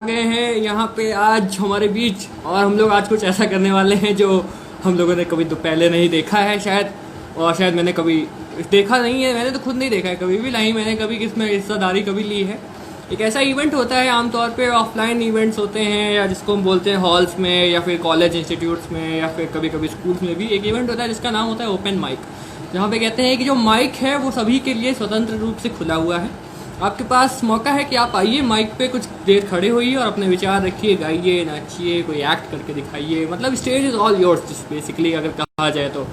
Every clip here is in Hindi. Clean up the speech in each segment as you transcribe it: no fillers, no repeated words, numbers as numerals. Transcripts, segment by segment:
गए हैं यहाँ पे आज हमारे बीच और हम लोग आज कुछ ऐसा करने वाले हैं जो हम लोगों ने कभी तो पहले नहीं देखा है शायद। और शायद मैंने कभी देखा नहीं है, मैंने तो खुद नहीं देखा है कभी भी, नहीं मैंने कभी किसमें हिस्सेदारी कभी ली है। एक ऐसा इवेंट होता है, आमतौर पे ऑफलाइन इवेंट्स होते हैं या जिसको हम बोलते हैं हॉल्स में या फिर कॉलेज इंस्टीट्यूट्स में या फिर कभी कभी स्कूल्स में भी एक इवेंट होता है जिसका नाम होता है ओपन माइक। जहाँ पे कहते हैं कि जो माइक है वो सभी के लिए स्वतंत्र रूप से खुला हुआ है। आपके पास मौका है कि आप आइए माइक पे कुछ देर खड़े होइए और अपने विचार रखिए, गाइए, नाचिए, कोई एक्ट करके दिखाइए। मतलब stage is all yours basically अगर कहा जाए तो।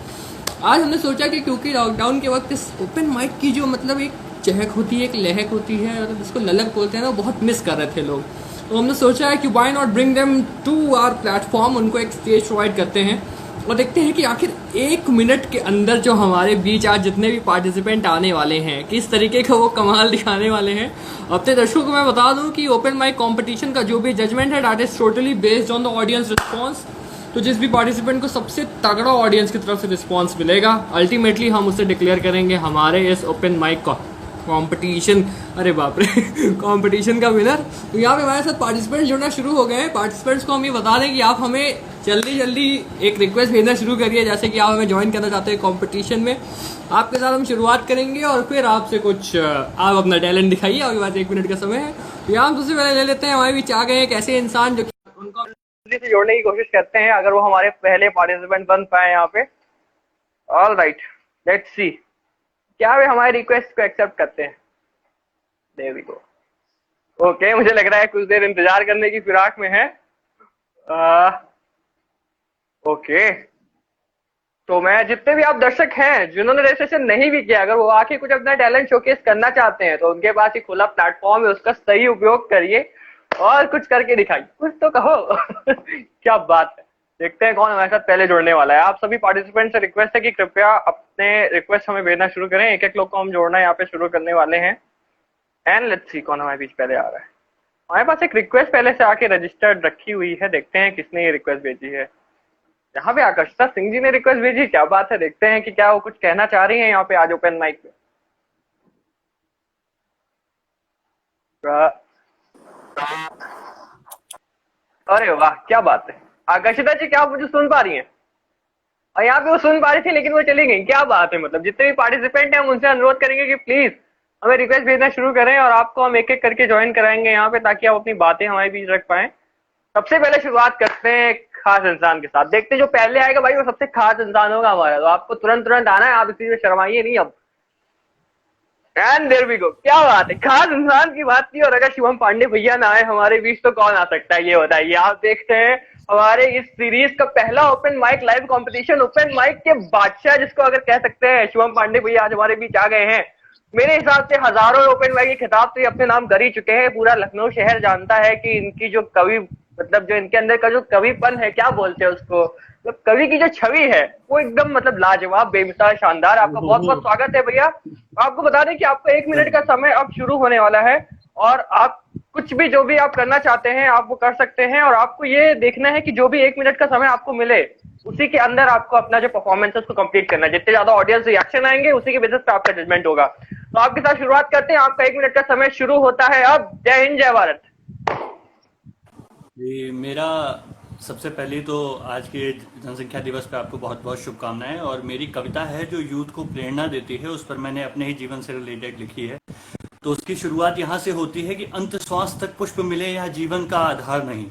आज हमने सोचा कि क्योंकि लॉकडाउन के वक्त इस ओपन माइक की जो मतलब एक चहक होती है, एक लहक होती है, मतलब जिसको ललक बोलते हैं ना, वो बहुत मिस कर रहे थे लोग। तो हमने सोचा है कि why not bring them to our platform, उनको एक स्टेज प्रोवाइड करते हैं और देखते हैं कि आखिर 1 मिनट के अंदर जो हमारे बीच आज जितने भी पार्टिसिपेंट आने वाले हैं किस तरीके का वो कमाल दिखाने वाले हैं। अपने दर्शकों को मैं बता दूं कि ओपन माइक कंपटीशन का जो भी जजमेंट है that is totally based on the audience response. तो जिस भी पार्टिसिपेंट को सबसे तगड़ा ऑडियंस की तरफ से रिस्पॉन्स मिलेगा, अल्टीमेटली हम उसे डिक्लेयर करेंगे हमारे इस ओपन माइक का कंपटीशन, अरे बाप रे, कंपटीशन का विनर। तो यहाँ पे हमारे साथ पार्टिसिपेंट्स जुड़ना शुरू हो गए हैं। पार्टिसिपेंट्स को हम ये बता दें कि आप हमें जल्दी जल्दी एक रिक्वेस्ट भेजना शुरू करिए, जैसे कि आप हमें ज्वाइन करना चाहते हैं कंपटीशन में। आपके साथ हम शुरुआत करेंगे और फिर आपसे कुछ आप अपना टैलेंट दिखाइए। आपके पास 1 मिनट का समय है। तो यहाँ हम सबसे पहले ले लेते हैं, हमारे बीच आ गए हैं एक ऐसे इंसान जो उनको जल्दी से जोड़ने की कोशिश करते हैं अगर वो हमारे पहले पार्टिसिपेंट बन पाए यहाँ पे। ऑल राइट, लेट्स सी क्या वे हमारे रिक्वेस्ट को एक्सेप्ट करते हैं। There we go. ओके, मुझे लग रहा है कुछ देर इंतजार करने की फिराक में है। ओके, तो मैं जितने भी आप दर्शक हैं जिन्होंने रजिस्ट्रेशन नहीं भी किया, अगर वो आके कुछ अपना टैलेंट शोकेस करना चाहते हैं तो उनके पास ही खुला प्लेटफॉर्म है, उसका सही उपयोग करिए और कुछ करके दिखाइए, कुछ तो कहो। क्या बात है। देखते हैं कौन हमारे साथ पहले जुड़ने वाला है। आप सभी पार्टिसिपेंट से रिक्वेस्ट है कि कृपया अपने रिक्वेस्ट हमें भेजना शुरू करें। एक एक लोग को हम जोड़ना यहाँ पे शुरू करने वाले हैं। एंड लेट्स सी कौन हमारे बीच पहले आ रहा है। हमारे पास एक रिक्वेस्ट पहले से आके रजिस्टर्ड रखी हुई है, देखते हैं किसने ये रिक्वेस्ट भेजी है। यहाँ पे आकर्षिता सिंह जी ने रिक्वेस्ट भेजी, क्या बात है। देखते हैं कि क्या वो कुछ कहना चाह रही हैं यहाँ पे आज ओपन माइक पे। अरे वाह, क्या बात है। आकर्षिता जी, क्या आप मुझे सुन पा रही हैं? और यहाँ पे वो सुन पा रही थी लेकिन वो चली गई, क्या बात है। मतलब जितने भी पार्टिसिपेंट हैं हम उनसे अनुरोध करेंगे कि प्लीज हमें रिक्वेस्ट भेजना शुरू करें और आपको हम एक एक करके ज्वाइन कराएंगे यहाँ पे, ताकि आप अपनी बातें हमारे बीच रख पाए। सबसे पहले शुरुआत करते हैं एक खास इंसान के साथ। देखते हैं जो पहले आएगा भाई वो सबसे खास इंसान होगा हमारा। तो आपको तुरंत तुरंत आना है, आप इसी में शर्माइए नहीं अब। एंड देयर वी गो, क्या बात है। खास इंसान की बात की और अगर शिवम पांडे भैया ना आए हमारे बीच तो कौन आ सकता है, ये बताइए। आप देखते हैं हमारे इस सीरीज का पहला open mic live competition, open mic के बादशाह जिसको अगर कह सकते हैं, शिवम पांडे भैया आज हमारे बीच आ गए हैं। मेरे हिसाब से हजारों ओपन माइक के खिताब तो ये अपने नाम कर ही चुके हैं। पूरा लखनऊ शहर जानता है कि इनकी जो कवि, मतलब जो इनके अंदर का जो कविपन है, क्या बोलते हैं उसको, मतलब कवि की जो छवि है वो एकदम मतलब लाजवाब, बेमिसाल, शानदार। आपका बहुत बहुत स्वागत है भैया। आपको बता दें कि आपका 1 मिनट का समय अब शुरू होने वाला है और आप कुछ भी जो भी आप करना चाहते हैं आप वो कर सकते हैं। और आपको ये देखना है कि जो भी 1 मिनट का समय आपको मिले उसी के अंदर आपको अपना जो परफॉर्मेंस है उसको कंप्लीट करना है। जितने ज्यादा ऑडियंस रिएक्शन आएंगे उसी के बेसिस पे आपका जजमेंट होगा। तो आपके साथ शुरुआत करते हैं। आपका 1 मिनट का समय शुरू होता है अब। जय हिंद, जय भारत। जी, मेरा सबसे पहले तो आज के जनसंख्या दिवस पे आपको बहुत बहुत शुभकामनाएं। और मेरी कविता है जो यूथ को प्रेरणा देती है, उस पर मैंने अपने ही जीवन से रिलेटेड लिखी है। तो उसकी शुरुआत यहाँ से होती है कि अंत श्वास तक पुष्प मिले यह जीवन का आधार नहीं।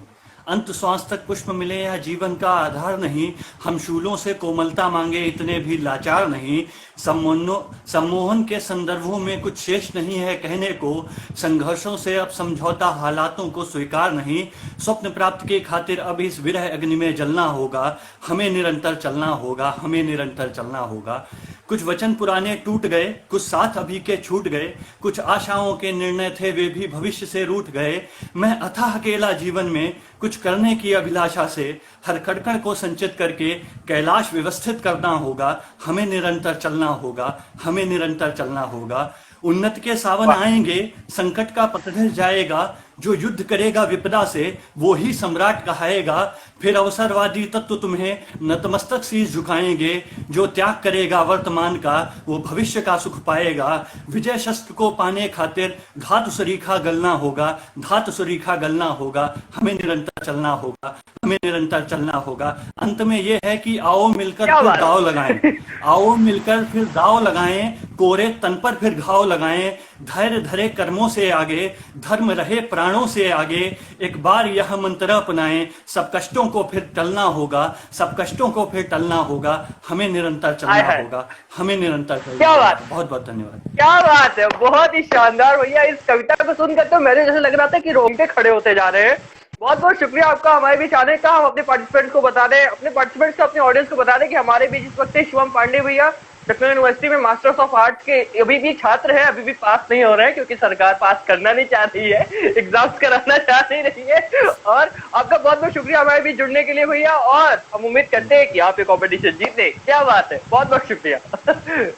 अंत श्वास तक पुष्प मिले यह जीवन का आधार नहीं। हम शूलों से कोमलता मांगे इतने भी लाचार नहीं। सम्मोहन के संदर्भों में कुछ शेष नहीं है कहने को। संघर्षों से अब समझौता हालातों को स्वीकार नहीं। स्वप्न प्राप्त के खातिर अब इस विरह अग्नि में जलना होगा। हमें निरंतर चलना होगा, हमें निरंतर चलना होगा। कुछ वचन पुराने टूट गए, कुछ साथ अभी के छूट गए। कुछ आशाओं के निर्णय थे वे भी भविष्य से रूठ गए। मैं अथाह अकेला जीवन में कुछ करने की अभिलाषा से हर कड़कड़ को संचित करके कैलाश व्यवस्थित करना होगा। हमें निरंतर चलना होगा, हमें निरंतर चलना होगा। उन्नति के सावन आएंगे, संकट का पतझड़ जाएगा। जो युद्ध करेगा विपदा से वो ही सम्राट कहाएगा। फिर अवसरवादी तत्व तुम्हें नतमस्तक शीश झुकाएंगे। जो त्याग करेगा वर्तमान का वो भविष्य का सुख पाएगा। विजय शस्त्र को पाने खातिर धातु सरीखा गलना होगा, धातु सरीखा गलना होगा। हमें निरंतर चलना होगा, हमें निरंतर चलना होगा। अंत में ये है कि आओ मिलकर क्या फिर बात दाव लगाएं, आओ मिलकर फिर दाव लगाएं, कोरे तन पर फिर घाव लगाएं। धैर्य धरे कर्मों से आगे, धर्म रहे प्राणों से आगे। एक बार यह मंत्र अपनाएं, सब कष्टों को फिर टलना होगा, सब कष्टों को फिर टलना होगा। हमें निरंतर हाय चलना हाय, होगा, हमें निरंतर चलना क्या होगा। बात, बहुत बहुत धन्यवाद। क्या बात है, बहुत ही शानदार भैया। इस कविता को सुनकर तो मेरे जैसे लग रहा था कि रोंगटे खड़े होते जा रहे हैं। बहुत बहुत शुक्रिया आपका हमारे बीच आने का। हम अपने पार्टिसिपेंट्स को बता दें, अपने पार्टिसिपेंट्स को, अपने ऑडियंस को बता दें कि हमारे बीच इस वक्त शिवम पांडे भैया लखनऊ यूनिवर्सिटी में मास्टर्स ऑफ आर्ट के अभी भी छात्र है, अभी भी पास नहीं हो रहे हैं क्योंकि सरकार पास करना नहीं चाह रही है, एग्जाम्स कराना चाह नहीं रही है। और आपका बहुत बहुत शुक्रिया हमारे बीच जुड़ने के लिए भैया, और हम उम्मीद करते हैं कि आप ये कॉम्पिटिशन जीते। क्या बात है, बहुत बहुत शुक्रिया। धन्यवाद,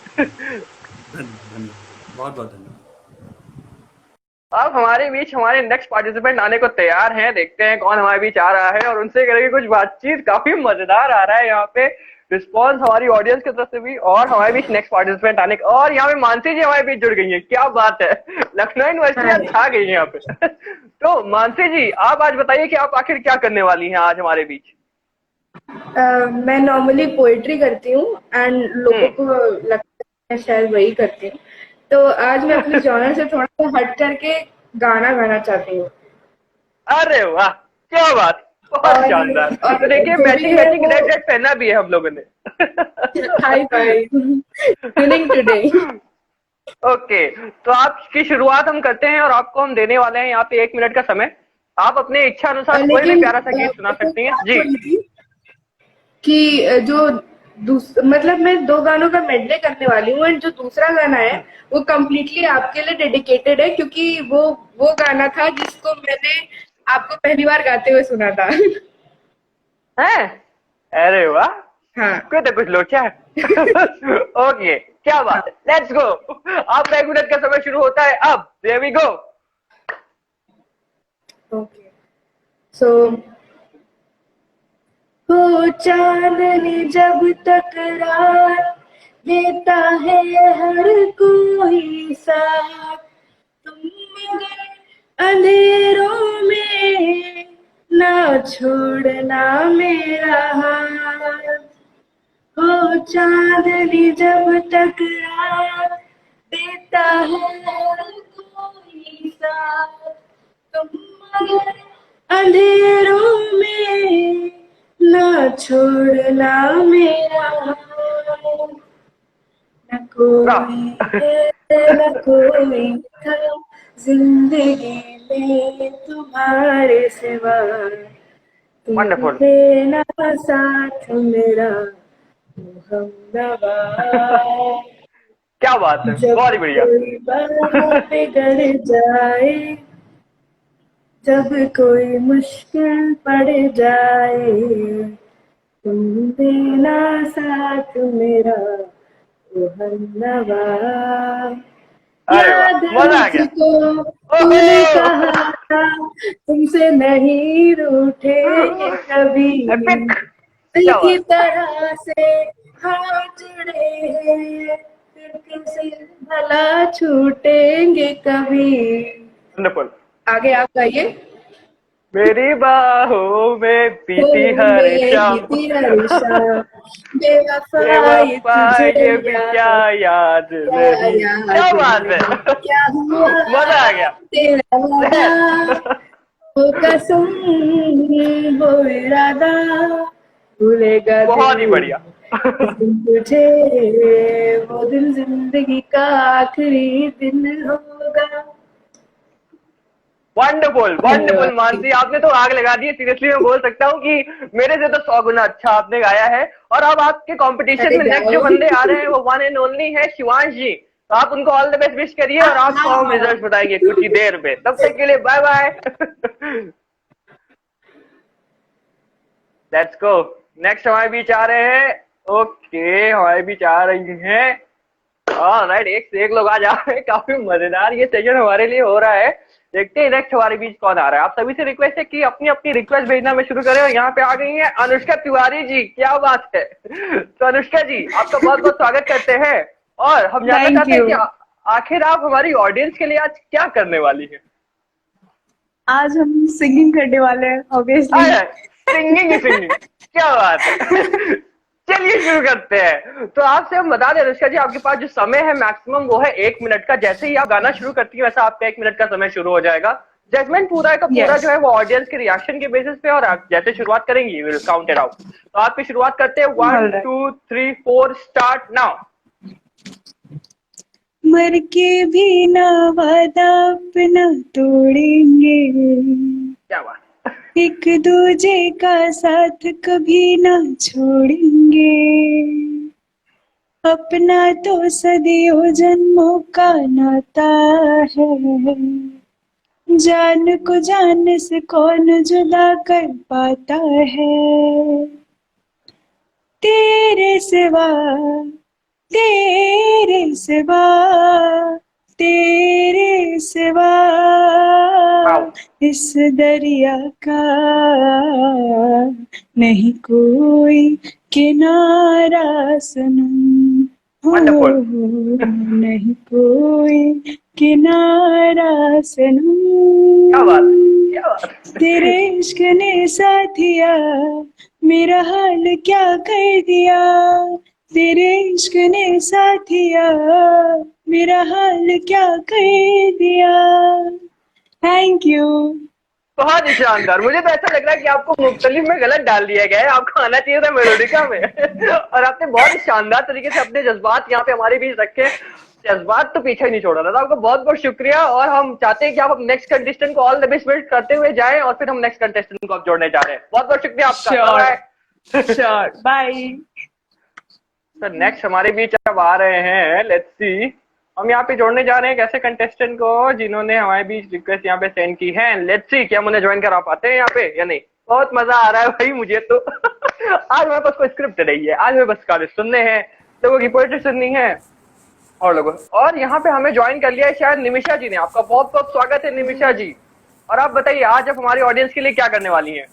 बहुत बहुत धन्यवाद। अब हमारे बीच हमारे नेक्स्ट पार्टिसिपेंट आने को तैयार हैं। देखते हैं कौन हमारे बीच आ रहा है और उनसे करेंगे कुछ बातचीत। काफी मजेदार आ रहा है यहाँ पे रिस्पॉन्स हमारी ऑडियंस की तरफ से भी। और हमारे बीच नेक्स्ट पार्टिसिपेंट आने का, और यहाँ पे मानसी जी हमारे बीच जुड़ गई हैं। क्या बात है, लखनऊ यूनिवर्सिटी आज छा गई है यहाँ पे। तो मानसी जी, आप आज बताइए कि आप आखिर क्या करने वाली हैं आज हमारे बीच। मैं नॉर्मली पोएट्री करती हूँ एंड लोगों को लगता है मैं शायद वही करती हूँ, तो आज मैं अपने जॉनर से थोड़ा सा हट करके गाना गाना चाहती हूँ। अरे वाह, क्या बात, बहुत शानदार। और तो देखिए, जो भी मैचिंग है मैचिंग वो- रेड रेड पहना भी है हम लोगों ने। Hi fi winning today. Okay, तो आपकी शुरुआत हम करते हैं और आपको हम देने वाले हैं यहाँ पे 1 मिनट का समय। आप अपने इच्छा अनुसार कोई भी प्यारा सा गीत सुना सकती हैं जी। कि जो मतलब मैं 2 गानों का मेडले करने वाली हूँ एंड जो दूसरा गाना है वो कम्प्लीटली आपके लिए डेडिकेटेड है, क्योंकि वो गाना था जिसको मैंने आपको पहली बार गाते हुए सुना था। हैं? अरे वाह, हाँ, कोई तो कुछ लोचा है। ओके, क्या बात है, लेट्स गो। आपका 1 मिनट का समय शुरू होता है अब। There we go. Okay. So हो चांदनी जब तक रात देता है हर कोई साथ, तुम मगर अंधेरों में ना छोड़ना मेरा हाथ। हो चांदनी जब तक रात देता है हर कोई साथ, तुम मगर अंधेरों में ना छोड़ना मेरा हाथ। न कोई है न कोई था जिंदगी में तुम्हारे सिवा, तुम वंडरफुल, देना साथ मेरा हमनवा। क्या बात है, जब बहुत ही बढ़िया। कोई बात बिगड़ जाए, जब कोई मुश्किल पड़ जाए, तुम देना साथ मेरा ओ हमनवा। अरे वाह, याद मजा आ गया। मुझको तूने कहा था तुमसे नहीं रूठेंगे कभी, एपिक, दिल क्या की बात। तरह से हाथ जुड़े हैं, फिर किसी भला छूटेंगे कभी। वंडरफुल। आगे आप गाइए। मेरी बाहों में पीती हर शाम, बीती हर शाम, बेवफाई बेवफा तुझे ये भी क्या याद क्या नहीं। याद क्या बात है, नहीं, क्या हुआ मजा आ गया। तेरा वादा, वो कसम वो इरादा, भूलेगा बहुत ही दिल बढ़िया। तुझे, वो दिन जिंदगी का आखिरी दिन होगा। वंडरफुल वंडरफुल मानसी, आपने तो आग लगा दी। सीरियसली मैं बोल सकता हूँ कि मेरे से तो 100 गुना अच्छा आपने गाया है। और अब आपके कंपटीशन में नेक्स्ट जो बंदे आ रहे हैं वो वन एंड ओनली है शिवांश जी। तो आप उनको ऑल द बेस्ट विश करिए और आपको हम रिजल्ट बताएंगे कुछ ही देर में। तब तक के लिए bye bye. Let's go, next हमारे बीच आ रहे हैं। ओके, हमारे बीच आ रही हैं। ऑलराइट, एक से एक लोग आ जा रहे हैं। काफी मजेदार ये सेशन हमारे लिए हो रहा है। देखते हैं नेक्स्ट हमारे बीच कौन आ रहा है। आप सभी से रिक्वेस्ट है कि अपनी अपनी रिक्वेस्ट भेजना में शुरू करें। और यहाँ पे आ गई है अनुष्का तिवारी जी, क्या बात है। तो अनुष्का जी, आपका बहुत बहुत स्वागत करते हैं। और हम जानना Thank चाहते हैं कि you. आखिर आप हमारी ऑडियंस के लिए आज क्या करने वाली है। आज हम सिंगिंग करने वाले हैं ऑब्वियसली। सिंगिंग ही सिंगिंग, क्या बात है। चलिए शुरू करते हैं। तो आपसे हम बता दें अनुष्का जी, आपके पास जो समय है मैक्सिमम वो है 1 मिनट का। जैसे ही आप गाना शुरू करती है वैसा आपका 1 मिनट का समय शुरू हो जाएगा। जजमेंट पूरा का पूरा Yes. जो है वो ऑडियंस के रिएक्शन के बेसिस पे, और आप जैसे शुरुआत करेंगी विल काउंट इट आउट। तो आपकी शुरुआत करते हैं 1 Alright. 2 3 4 start now. मर के भी ना वादा अपना तोड़ेंगे, क्या बात। एक दूजे का साथ कभी ना छोड़ेंगे, अपना तो सदियों जन्मों का नाता है, जान को जान से कौन जुदा कर पाता है, तेरे सिवा तेरे सिवा तेरे सिवा इस दरिया का नहीं कोई किनारा सनम, हो Wonderful. नहीं कोई किनारा सनम, क्या बात, क्या बात। तेरे इश्क ने साथिया मेरा हाल क्या कर दिया, तेरे इश्क ने साथिया मेरा हाल क्या कर दिया। Thank you. बहुत ही शानदार। मुझे तो ऐसा लग रहा है कि आपको मुख्तलिफ में गलत डाल दिया गया है, आपको आना चाहिए था मेलोडिका में। और आपने बहुत ही शानदार तरीके से अपने जज्बात यहाँ पे हमारे बीच रखे। जज्बात तो पीछे ही नहीं छोड़ा था। आपका बहुत बहुत शुक्रिया। और हम चाहते हैं कि आप नेक्स्ट कंटेस्टेंट को ऑल द बेस्ट विश करते हुए जाएं, और फिर हम नेक्स्ट कंटेस्टेंट को आप जोड़ने जा रहे हैं। बहुत बहुत शुक्रिया आपका। Sure, bye. सर नेक्स्ट हमारे बीच अब आ रहे हैं, लेट्स सी हम यहाँ पे जोड़ने जा रहे हैं कैसे कंटेस्टेंट को जिन्होंने हमारे बीच रिक्वेस्ट यहाँ पे सेंड की है। लेट्स सी क्या हम उन्हें ज्वाइन करा पाते हैं यहाँ पे या नहीं। बहुत मजा आ रहा है भाई मुझे तो। आज मेरे पास कोई स्क्रिप्ट नहीं है, आज मेरे बस गाने सुनने हैं, लोगों की पोएट्री सुननी है और लोगों। और यहाँ पे हमें ज्वाइन कर लिया है शायद निमिषा जी ने। आपका बहुत बहुत स्वागत है निमिषा जी। और आप बताइए आज आप हमारी ऑडियंस के लिए क्या करने वाली हैं।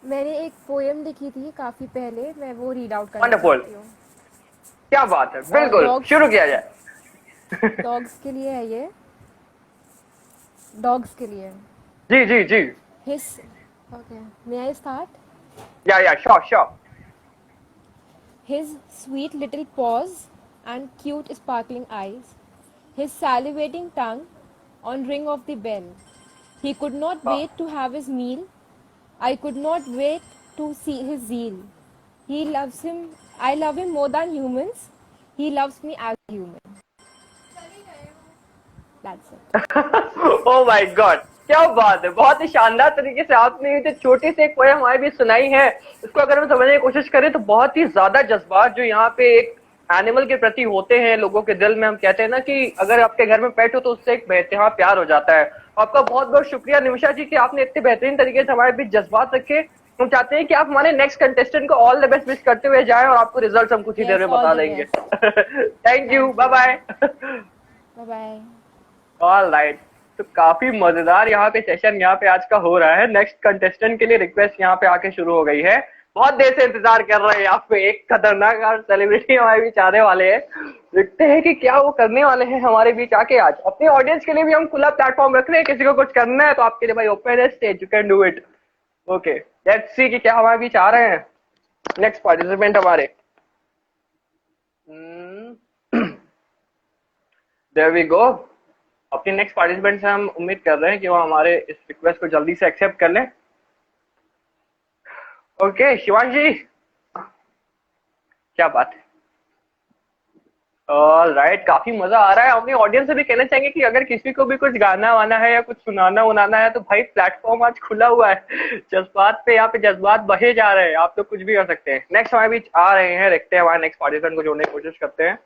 मैंने एक पोएम लिखी थी काफी पहले, मैं वो रीड आउट करना Wonderful. चाहती हूँ। क्या बात है, बिल्कुल dogs- शुरू किया जाए। डॉग्स के लिए है ये, डॉग्स के लिए। जी जी जी। हिस ओके, मे आई स्टार्ट? या sure sure. His sweet little paws and cute sparkling eyes, his salivating tongue on ring of the bell. He could not wait to have his meal. I could not wait to see his zeal. He loves him. I love him more than humans. He loves me as human. That's it. Oh my God, क्या बात है। बहुत ही शानदार तरीके से आपने ये जो छोटी सी एक पोएम हमारे भी सुनाई है, इसको अगर हम समझने की कोशिश करें तो बहुत ही ज्यादा जज्बात जो यहाँ पे एक एनिमल के प्रति होते हैं लोगों के दिल में। हम कहते हैं ना कि अगर आपके घर में पेट हो तो उससे एक बेतहा प्यार हो जाता है। आपका बहुत बहुत शुक्रिया निमिषा जी कि आपने इतने बेहतरीन तरीके से हमारे बीच जज्बात रखे। हम चाहते हैं कि आप हमारे नेक्स्ट कंटेस्टेंट को ऑल द बेस्ट विश करते हुए जाएं, और आपको रिजल्ट हम कुछ ही Yes, देर में all बता the देंगे। best. Thank you, bye bye. Bye bye. All right, तो काफी मजेदार यहाँ पे सेशन यहाँ पे आज का हो रहा है। नेक्स्ट कंटेस्टेंट के लिए रिक्वेस्ट यहाँ पे आके शुरू हो गई है। बहुत देर से इंतजार कर रहे हैं यहाँ पे एक खतरनाक और सेलिब्रिटी हमारे बीच आने वाले हैं। देखते हैं कि क्या वो करने वाले हैं हमारे बीच आके। आज अपने ऑडियंस के लिए भी हम खुला प्लेटफॉर्म रख रहे हैं, किसी को कुछ करना है तो आपके लिए भाई ओपन है stage, you can do it. Okay, let's see कि क्या हमारे बीच आ रहे हैं नेक्स्ट पार्टिसिपेंट हमारे। There we go. अपने नेक्स्ट पार्टिसिपेंट से हम उम्मीद कर रहे हैं कि वो हमारे इस रिक्वेस्ट को जल्दी से एक्सेप्ट कर लें। ओके शिवांशी, क्या बात है। ऑलराइट, काफी मजा आ रहा है। अपनी ऑडियंस से भी कहना चाहेंगे कि अगर किसी को भी कुछ गाना वाना है या कुछ सुनाना उनाना है तो भाई प्लेटफॉर्म आज खुला हुआ है। जज्बात पे यहाँ पे जज्बात बहे जा रहे हैं, आप तो कुछ भी कर सकते हैं। नेक्स्ट हमारे बीच आ रहे हैं, देखते हैं हमारे नेक्स्ट पार्टिसिपेंट को जोड़ने की कोशिश करते हैं।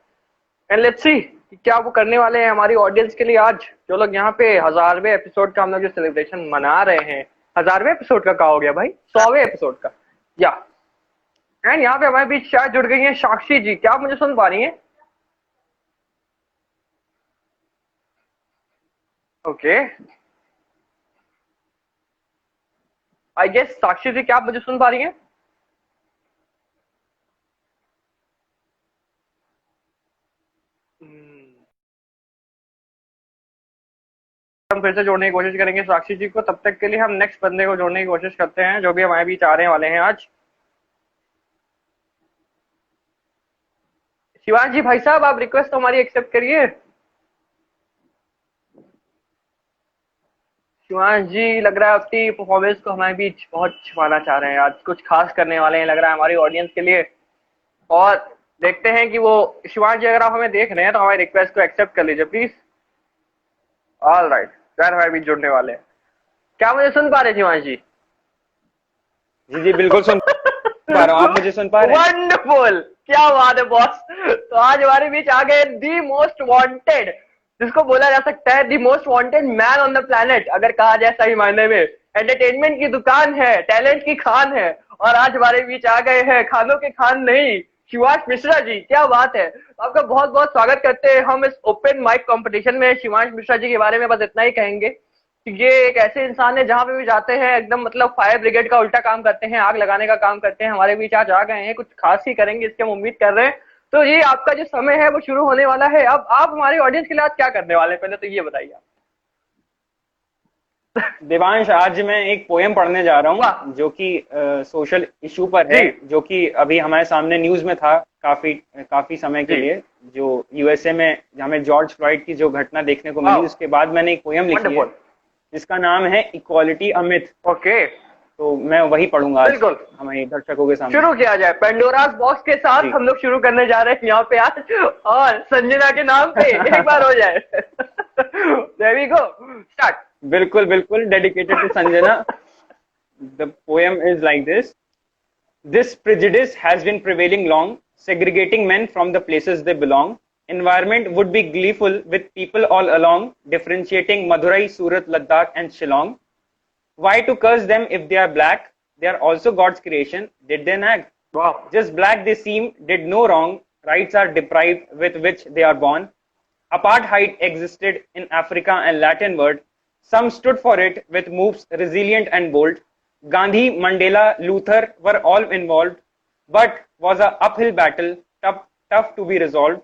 एंड लेट्स सी कि क्या वो करने वाले हैं हमारी ऑडियंस के लिए आज। जो लोग यहाँ पे 1000वें एपिसोड का हम लोग जो सेलिब्रेशन मना रहे हैं, 1000वें एपिसोड का कहा हो गया भाई, 100वें एपिसोड का। या एंड यहाँ पे हमारे बीच शायद जुड़ गई है साक्षी जी। क्या आप मुझे सुन पा रही हैं? ओके, आई गेस साक्षी जी, क्या आप मुझे सुन पा रही हैं? हम फिर से जोड़ने की कोशिश करेंगे साक्षी जी को। तब तक के लिए हम नेक्स्ट बंदे को जोड़ने की कोशिश करते हैं जो भी हमारे बीच आने वाले हैं आज। शिवांश जी भाई साहब, आप रिक्वेस्ट हमारी एक्सेप्ट करिए। शिवांश जी, लग रहा है अपनी परफॉर्मेंस को हमारे बीच बहुत छुपाना चाह रहे हैं, आज कुछ खास करने वाले हैं लग रहा है हमारी ऑडियंस के लिए। और देखते हैं कि वो, शिवांश जी अगर आप हमें देख रहे हैं तो हमारी रिक्वेस्ट को एक्सेप्ट कर लीजिए प्लीज। ऑल राइट, शायद हमारे बीच जुड़ने वाले हैं। क्या मुझे सुन पा रहे हैं शिवांश जी? जी जी बिल्कुल सुन पा रहा हूँ। आप मुझे सुन पा रहे हैं? वंडरफुल, क्या बात है बॉस। तो आज हमारे बीच आ गए दी मोस्ट वांटेड, जिसको बोला जा सकता है the most wanted man on the planet, अगर कहा जाए सही मायने में। एंटरटेनमेंट की दुकान है, टैलेंट की खान है, और आज हमारे बीच आ गए हैं खानों के खान नहीं, शिवांश मिश्रा जी। क्या बात है, आपका बहुत बहुत स्वागत करते हैं हम इस ओपन माइक कंपटीशन में। शिवांश मिश्रा जी के बारे में बस इतना ही कहेंगे कि ये एक ऐसे इंसान है, जहां पे भी जाते हैं एकदम मतलब फायर ब्रिगेड का उल्टा काम करते हैं, आग लगाने का काम करते हैं। हमारे बीच आज आ गए हैं, कुछ खास ही करेंगे इसकी हम उम्मीद कर रहे हैं। तो ये आपका जो समय है वो शुरू होने वाला है। अब आप हमारी ऑडियंस के लिए आज क्या करने वाले हैं, पहले तो ये बताइए आप। देवांश, आज मैं एक पोयम पढ़ने जा रहा हूँ जो कि सोशल इशू पर है, जो कि अभी हमारे सामने न्यूज में था काफी समय के लिए, जो यूएसए में हमें जॉर्ज फ्लॉयड की जो घटना देखने को मिली, उसके बाद मैंने एक पोयम लिखी है जिसका नाम है इक्वालिटी अ मिथ। ओके, तो मैं वही पढ़ूंगा आज बिल्कुल हमारे दर्शकों के सामने। शुरू किया जाए पेंडोरास बॉक्स के साथ। हम लोग शुरू करने जा रहे हैं यहाँ पे आज, और संजना के नाम पे एक बार हो जाए। There we go, start. बिल्कुल बिल्कुल, dedicated to Sanjana. The poem is like this. This prejudice has been prevailing long, segregating men from the places they belong. Environment would be gleeful with people all along, differentiating Madurai, Surat, Ladakh and Shillong. Why to curse them if they are black? They are also God's creation. Did they nag? Wow. Just black they seem, did no wrong. Rights are deprived with which they are born. Apartheid existed in Africa and Latin world. Some stood for it with moves resilient and bold. Gandhi, Mandela, Luther were all involved, but was a uphill battle, tough to be resolved.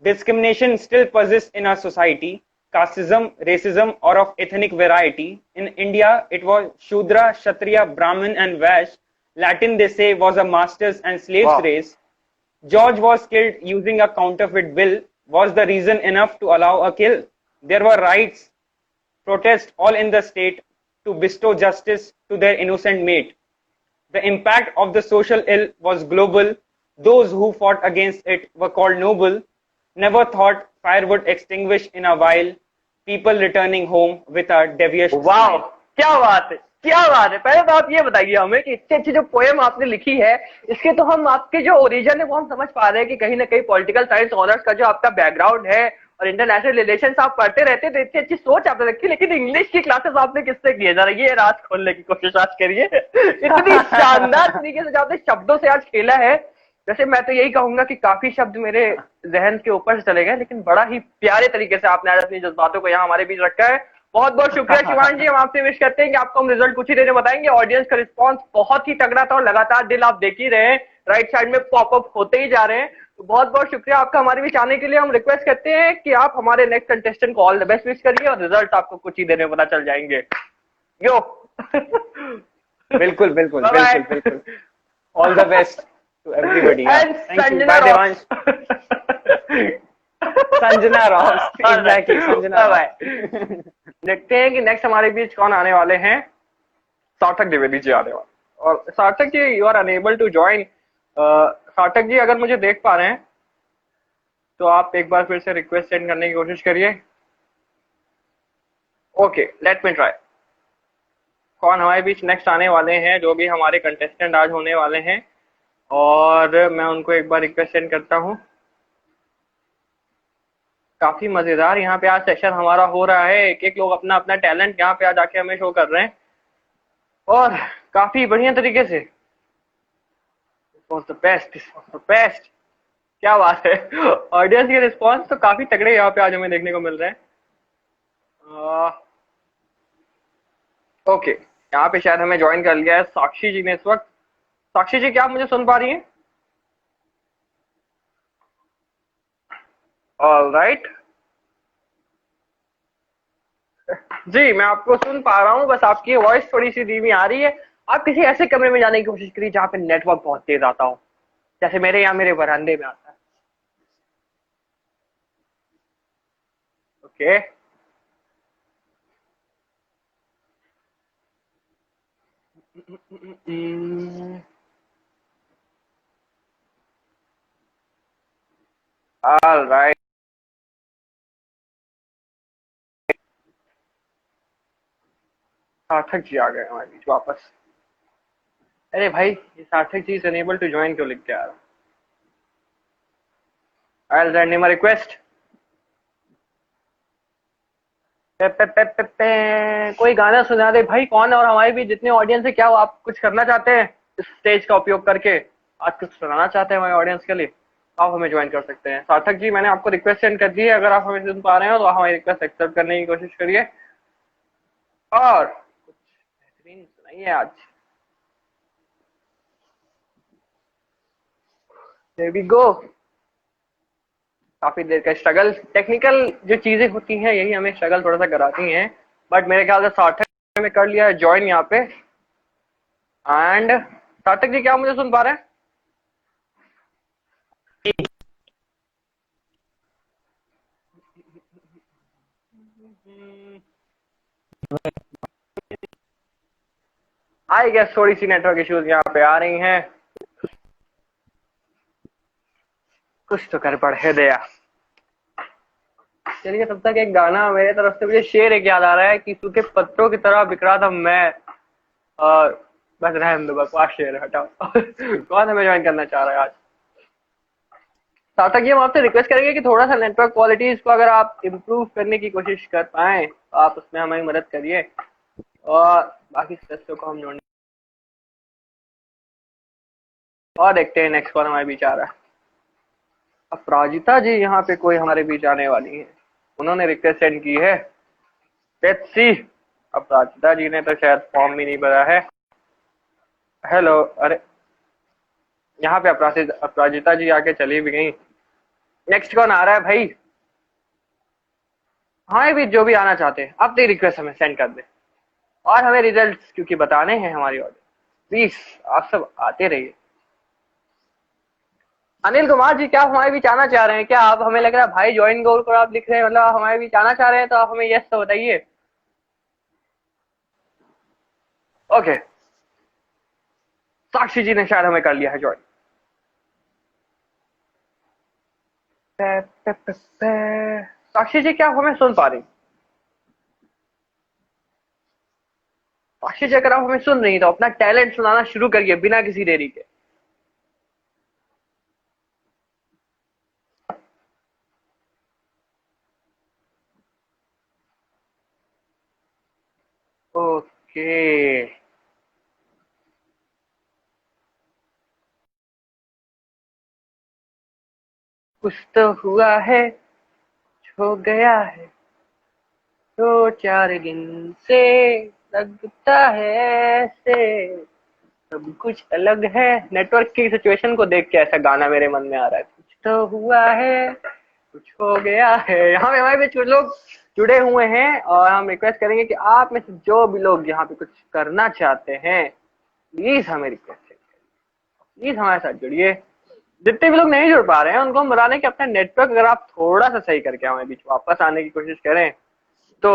Discrimination still persists in our society, casteism, racism, or of ethnic variety. In India, it was Shudra, Kshatriya, Brahmin, and Vash. Latin, they say, was a masters and slaves race. George was killed using a counterfeit bill. Was the reason enough to allow a kill? There were riots, protests, all in the state to bestow justice to their innocent mate. The impact of the social ill was global. Those who fought against it were called noble. Never thought fire would extinguish in a while. People returning home with a devious वाह, क्या बात है, क्या बात है। पहले तो आप ये बताइए हमें कि इतनी अच्छी जो पोएम आपने लिखी है, इसके तो हम आपके जो ओरिजिन है वो हम समझ पा रहे हैं कि कहीं ना कहीं पॉलिटिकल साइंस ऑनर्स का जो आपका बैकग्राउंड है और इंटरनेशनल रिलेशंस आप पढ़ते रहते, तो इतनी अच्छी सोच आपने रखी। लेकिन इंग्लिश की क्लासेस आपने किससे की है, जरा ये राज खोलने की कोशिश आज करिए। इतनी शानदार तरीके से जो आपने शब्दों से आज खेला है। वैसे मैं तो यही कहूंगा कि काफी शब्द मेरे जहन के ऊपर से चले गए, लेकिन बड़ा ही प्यारे तरीके से आपने आज अपनी जज्बातों को यहाँ हमारे बीच रखा है। बहुत बहुत शुक्रिया शिवांश जी, हम आपसे विश करते हैं कि आपको हम रिजल्ट कुछ ही देर में बताएंगे। ऑडियंस का रिस्पांस बहुत ही तगड़ा था और लगातार दिल आप देख ही रहे हैं, राइट साइड में पॉपअप होते ही जा रहे हैं। तो बहुत बहुत शुक्रिया आपका हमारे बीच आने के लिए। हम रिक्वेस्ट करते हैं कि आप हमारे नेक्स्ट कंटेस्टेंट को ऑल द बेस्ट विश करिए, और रिजल्ट आपको कुछ ही देर में पता चल जाएंगे। यो बिल्कुल बिल्कुल बिल्कुल बिल्कुल, all the best to everybody. And Thank you. Bye, Devansh. Sanjana Ross, exactly, Sanjana Ross. देखते हैं कि नेक्स्ट हमारे बीच कौन आने वाले हैं। सार्थक द्विवेदी जी आने वाले, और Sarthak ji you are unable to join. Sarthak ji अगर मुझे देख पा रहे हैं तो आप एक बार फिर से रिक्वेस्ट सेंड करने की कोशिश करिए। Okay, let me try. कौन हमारे बीच नेक्स्ट आने वाले हैं, जो भी हमारे कंटेस्टेंट आज होने वाले हैं, और मैं उनको एक बार रिक्वेस्ट सेंड करता हूं। काफी मजेदार यहाँ पे आज सेशन हमारा हो रहा है। एक एक लोग अपना अपना टैलेंट यहाँ पे आज आके हमें शो कर रहे हैं, और काफी बढ़िया तरीके से। बेस्ट, क्या बात है। ऑडियंस के रिस्पॉन्स तो काफी तगड़े यहाँ पे आज हमें देखने को मिल रहे हैं। ओके, यहाँ पे शायद हमें ज्वाइन कर लिया है साक्षी जी ने इस वक्त। साक्षी जी, क्या आप मुझे सुन पा रही हैं? ऑल राइट जी, मैं आपको सुन पा रहा हूँ, बस आपकी वॉइस थोड़ी सी धीमी आ रही है। आप किसी ऐसे कमरे में जाने की कोशिश करिए जहाँ पे नेटवर्क बहुत तेज आता हो, जैसे मेरे यहाँ मेरे बरामदे में आता है। Okay all right. Sarthak ji आ गए हमारे बीच वापस। अरे भाई, ये Sarthak ji is unable to join क्यों लिख के आ रहा? I will send him a request. पे, पे, पे, पे, पे, कोई गाना सुना दे भाई। कौन है? और हमारे भी जितने ऑडियंस है, क्या वो आप कुछ करना चाहते हैं इस स्टेज का उपयोग करके? आज कुछ सुनाना चाहते हैं हमारे ऑडियंस के लिए? आप हमें ज्वाइन कर सकते हैं। सार्थक जी, मैंने आपको रिक्वेस्ट सेंड कर दी है। अगर आप हमें सुन पा रहे हो तो हमारी रिक्वेस्ट एक्सेप्ट करने की कोशिश करिए और कुछ बेहतरीन सुनाइए आज। There we go। काफी देर का स्ट्रगल, टेक्निकल जो चीजें होती हैं यही हमें स्ट्रगल थोड़ा सा कराती हैं, बट मेरे ख्याल से सार्थक में कर लिया है ज्वाइन यहाँ पे। एंड सार्थक जी, क्या मुझे सुन पा रहे हैं? आई गेस थोड़ी सी नेटवर्क इश्यूज यहाँ पे आ रही हैं, कुछ तो कर पड़े दया। चलिए, तब तक एक गाना मेरे तरफ से, मुझे शेर एक याद आ रहा है कि सूखे पत्तों की तरह बिखरा था मैं, और बस रहने दो, बकवास शेर हटाओ। कौन हमें ज्वाइन करना चाह रहा है आज? सार्थक जी, हम आपसे रिक्वेस्ट करेंगे कि थोड़ा सा नेटवर्क क्वालिटीज को अगर आप इम्प्रूव करने की कोशिश कर पाए तो आप उसमें हमारी मदद करिए, और बाकी सदस्यों को हम जोड़ने और देखते हैं नेक्स्ट कौन हमारे बीच आ रहा है। अपराजिता जी यहाँ पे कोई हमारे बीच आने वाली है, उन्होंने रिक्वेस्ट सेंड की है। Let's see. अपराजिता जी ने तो शायद फॉर्म भी नहीं भरा है। हेलो, अरे यहाँ पे अपराजिता जी आके चली भी गई। नेक्स्ट कौन आ रहा है भाई? हाँ, भी जो भी आना चाहते हैं अपनी रिक्वेस्ट हमें सेंड कर दे, और हमें रिजल्ट्स क्योंकि बताने हैं हमारी ऑडियंस, प्लीज आप सब आते रहिए। अनिल कुमार जी, क्या आप हमारे बीच आना चाह रहे हैं? क्या आप, हमें लग रहा है भाई ज्वाइन गोल को आप लिख रहे हैं, मतलब आप हमारे बीच आना चाह रहे हैं, तो आप हमें यस तो बताइए। ओके, साक्षी जी ने शायद हमें कर लिया है ज्वाइन। साक्षी जी, क्या आप हमें सुन पा रही? साक्षी जी, अगर आप हमें सुन रही तो अपना टैलेंट सुनाना शुरू करिए बिना किसी देरी के। ओके, कुछ तो हुआ है, हो गया है, 2-4 दिन से लगता है ऐसे सब कुछ अलग है। नेटवर्क की सिचुएशन को देख के ऐसा गाना मेरे मन में आ रहा है। कुछ तो हुआ है, कुछ हो गया है। यहाँ पे हमारे कुछ लोग जुड़े हुए हैं, और हम रिक्वेस्ट करेंगे कि आप में से जो भी लोग यहाँ पे कुछ करना चाहते हैं, प्लीज हमें रिक्वेस्ट करिए, प्लीज हमारे साथ जुड़िए। जितने भी लोग नहीं जुड़ पा रहे हैं उनको हम बताने कि अपना नेटवर्क अगर आप थोड़ा सा सही करके हमारे बीच वापस आने की कोशिश करें तो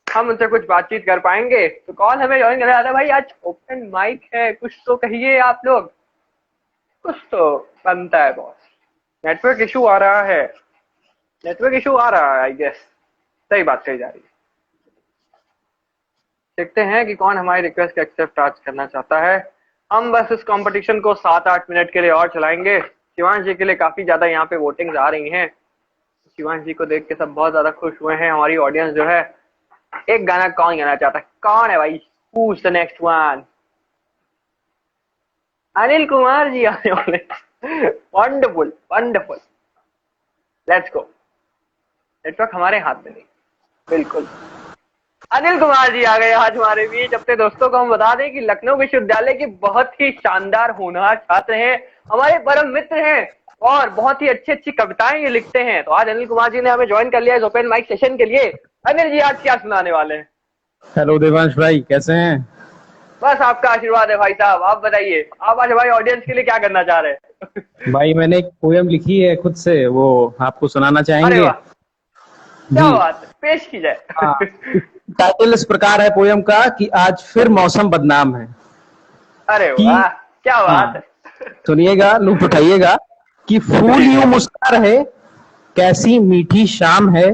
हम उनसे कुछ बातचीत कर पाएंगे। तो कौन हमें ज्वाइन करना चाहता है भाई? आज ओपन माइक है, कुछ तो कहिए आप लोग, कुछ तो बनता है बॉस। नेटवर्क इशू आ रहा है, नेटवर्क इशू आ रहा है, आई गेस सही बात कही जा रही है। देखते हैं कि कौन हमारी रिक्वेस्ट का एक्सेप्ट आज करना चाहता है। हम बस इस कंपटीशन को 7-8 मिनट के लिए और चलाएंगे। शिवांश जी के लिए काफी ज्यादा यहाँ पे वोटिंग्स आ रही हैं। शिवांश जी को देख के सब बहुत ज्यादा खुश हुए हैं। हमारी ऑडियंस जो है, एक गाना कौन गाना चाहता है? कौन है भाई? Who's the next one? Anil Kumar ji आने वाले। Wonderful wonderful, let's go. Network हमारे हाथ में नहीं, बिल्कुल। अनिल कुमार जी आ गए आज हमारे बीच। अपने दोस्तों को हम बता दें कि लखनऊ विश्वविद्यालय के बहुत ही शानदार होनहार छात्र हैं, हमारे परम मित्र हैं और बहुत ही अच्छी अच्छी कविताएं ये लिखते हैं। तो आज अनिल कुमार जी ने हमें ज्वाइन कर लिया है ओपन माइक सेशन के लिए। अनिल जी आज क्या सुनाने वाले हैं? हेलो देवांश भाई, कैसे हैं? बस आपका आशीर्वाद है भाई साहब। आप बताइए, आप आज हमारी ऑडियंस के लिए क्या करना चाह रहे हैं? भाई मैंने एक पोयम लिखी है खुद से, वो आपको सुनाना अरे चाहेंगे? वाह, क्या जी बात है, पेश की जाए। हाँ। टाइटल इस प्रकार है पोयम का कि आज फिर मौसम बदनाम है। अरे कि वाह, क्या बात हाँ, है। सुनिएगा, लुत्फ उठाइएगा कि फूल यूं मुस्कुरा रहे, कैसी मीठी शाम है,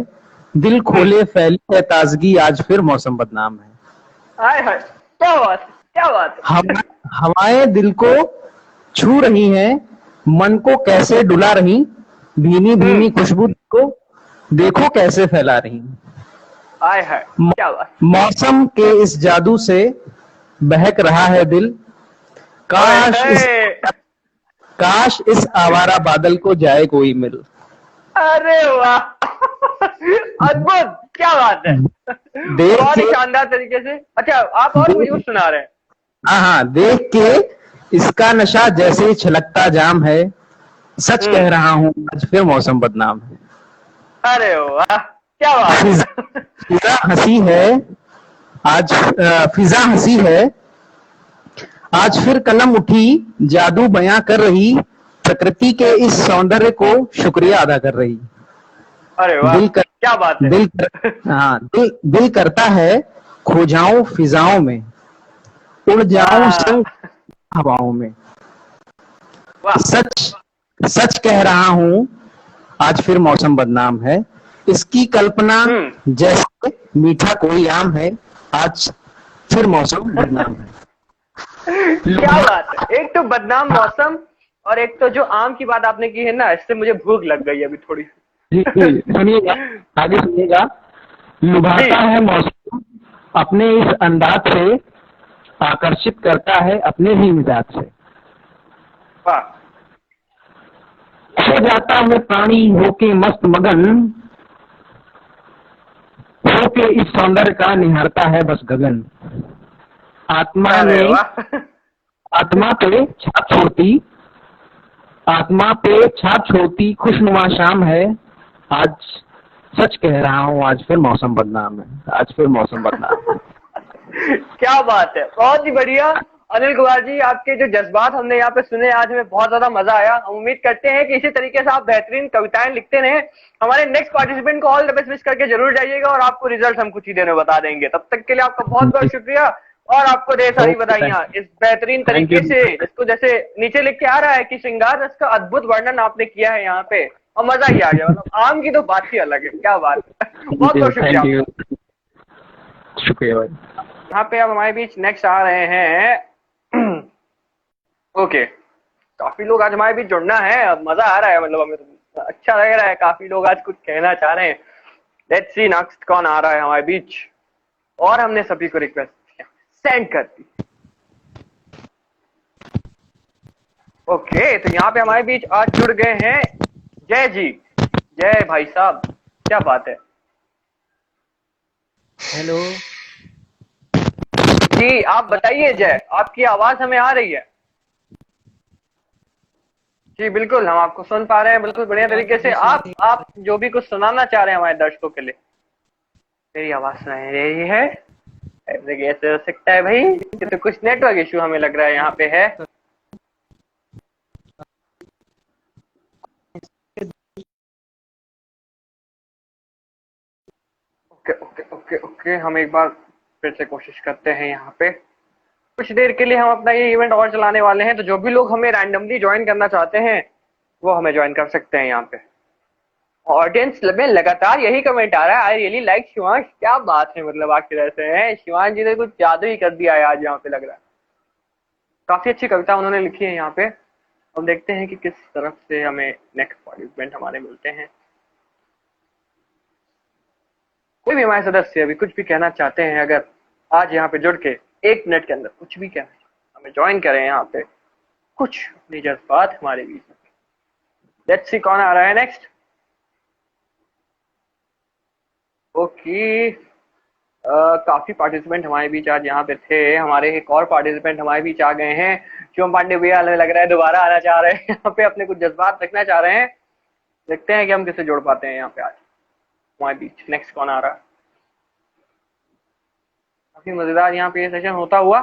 दिल खोले फैली है ताजगी, आज फिर मौसम बदनाम है। हाय हाय, क्या बात है, क्या बात है। हम हवाएं दिल को छू रही हैं, मन को कैसे डुला रही, भीनी भीनी खुशबू को देखो कैसे फैला रही। हाय हाय, क्या बात। मौसम के इस जादू से बहक रहा है दिल, हाय, काश इस आवारा बादल को जाए कोई मिल। अरे वाह, अद्भुत, क्या बात है। देख बहुत ही के शानदार तरीके से। अच्छा, आप और मुझे कुछ सुना रहे हैं? हाँ, देख के इसका नशा जैसे छलकता जाम है, सच कह रहा हूँ आज फिर मौसम बदनाम है। अरे वाह, क्या बात है। फिजा हंसी है आज, फिजा हंसी है आज, फिर कलम उठी जादू बयां कर रही, प्रकृति के इस सौंदर्य को शुक्रिया अदा कर रही। अरे वाह, क्या बात है। दिल करता है खो जाऊं फिजाओं में, उड़ जाऊं संग हवाओं में। वाह, सच सच कह रहा हूँ आज फिर मौसम बदनाम है, इसकी कल्पना जैसे मीठा कोई आम है, आज फिर मौसम बदनाम है। क्या बात है। एक तो बदनाम मौसम और एक तो जो आम की बात आपने की है ना, इससे मुझे भूख लग गई अभी थोड़ी। जी, सुनिएगा, आगे सुनिएगा। लुभाता है मौसम अपने इस अंदाज से, आकर्षित करता है अपने ही मिजाज से। वाह, खो जाता है प्राणी होके मस्त मगन, होके इस सौंदर्य का निहारता है बस गगन। आत्मा अरे ने वाह, आत्मा पे छाप छोड़ती, आत्मा पे छाप छोड़ती खुशनुमा शाम है, आज सच कह रहा हूँ आज फिर मौसम बदनाम है, आज फिर मौसम बदनाम है। क्या बात है, बहुत ही बढ़िया। अनिल कुमार जी, आपके जो जज्बात हमने यहाँ पे सुने आज, हमें बहुत ज्यादा मजा आया। हम उम्मीद करते हैं कि इसी तरीके से आप बेहतरीन कविताएं लिखते रहें। हमारे नेक्स्ट पार्टिसिपेंट को ऑल द बेस्ट विश करके जरूर जाइएगा और आपको रिजल्ट हम कुछ ही देर में बता देंगे। तब तक के लिए आपका बहुत बहुत शुक्रिया और आपको ढेर सारी बधाइयां इस बेहतरीन तरीके से, इसको जैसे नीचे लिख के आ रहा है कि श्रृंगार रस का अद्भुत वर्णन आपने किया है यहाँ पे, और मजा ही आ गया। मतलब आम की तो बात ही अलग है। क्या बात है, बहुत बहुत शुक्रिया। शुक्रिया भाई। यहाँ पे अब हमारे बीच नेक्स्ट आ रहे हैं ओके, काफी लोग आज हमारे बीच जुड़ना है, अब मजा आ रहा है, मतलब हमें तो अच्छा लग रहा है। काफी लोग आज कुछ कहना चाह रहे हैं। लेट्स सी नेक्स्ट कौन आ रहा है हमारे बीच। और हमने सभी को रिक्वेस्ट सेंड कर दी। ओके, तो यहाँ पे हमारे बीच आज जुड़ गए हैं जय जी। जय भाई साहब, क्या बात है। हेलो जी, आप बताइए जय, आपकी आवाज हमें आ रही है? जी बिल्कुल, हम आपको सुन पा रहे हैं बिल्कुल बढ़िया तरीके से। आप जो भी कुछ सुनाना चाह रहे हैं हमारे दर्शकों के लिए, मेरी आवाज सुनाई दे रही है? ऐसे कैसे हो सकता है भाई, ये तो कुछ नेटवर्क इशू हमें लग रहा है यहाँ पे है। ओके ओके ओके ओके, हम एक बार फिर से कोशिश करते हैं। यहाँ पे कुछ देर के लिए हम अपना ये इवेंट और चलाने वाले हैं, तो जो भी लोग हमें रैंडमली ज्वाइन करना चाहते हैं वो हमें ज्वाइन कर सकते हैं। यहाँ पे ऑडियंस में लगातार यही कमेंट आ रहा है, आई रियली लाइक शिवांश। क्या बात है, मतलब आखिर ऐसे है, शिवांश जी ने कुछ जादू ही कर दिया है आज यहाँ पे, लग रहा है। काफी अच्छी कविता उन्होंने लिखी है यहाँ पे। हम देखते हैं कि किस तरफ से हमें नेक्स्ट पार्टिसिपेंट हमारे मिलते हैं। कोई भी हमारे सदस्य अभी कुछ भी कहना चाहते हैं, अगर आज यहाँ पे जुड़ के 1 मिनट के अंदर कुछ भी कहना है, हमें ज्वाइन करें यहाँ पे, कुछ अपनी जज्बात हमारे बीच में। लेट्स सी कौन आ रहा है नेक्स्ट। ओके। काफी पार्टिसिपेंट हमारे बीच आज यहाँ पे थे। हमारे एक और पार्टिसिपेंट हमारे बीच आ गए हैं। शिवम पांडे भैया हमें लग रहा है दोबारा आना चाह रहे हैं यहाँ पे, अपने कुछ जज्बात रखना चाह रहे हैं। देखते हैं कि हम किसे जोड़ पाते हैं यहाँ पे आज हमारे बीच। नेक्स्ट कौन आ रहा है? काफी मजेदार यहाँ पे ये सेशन होता हुआ।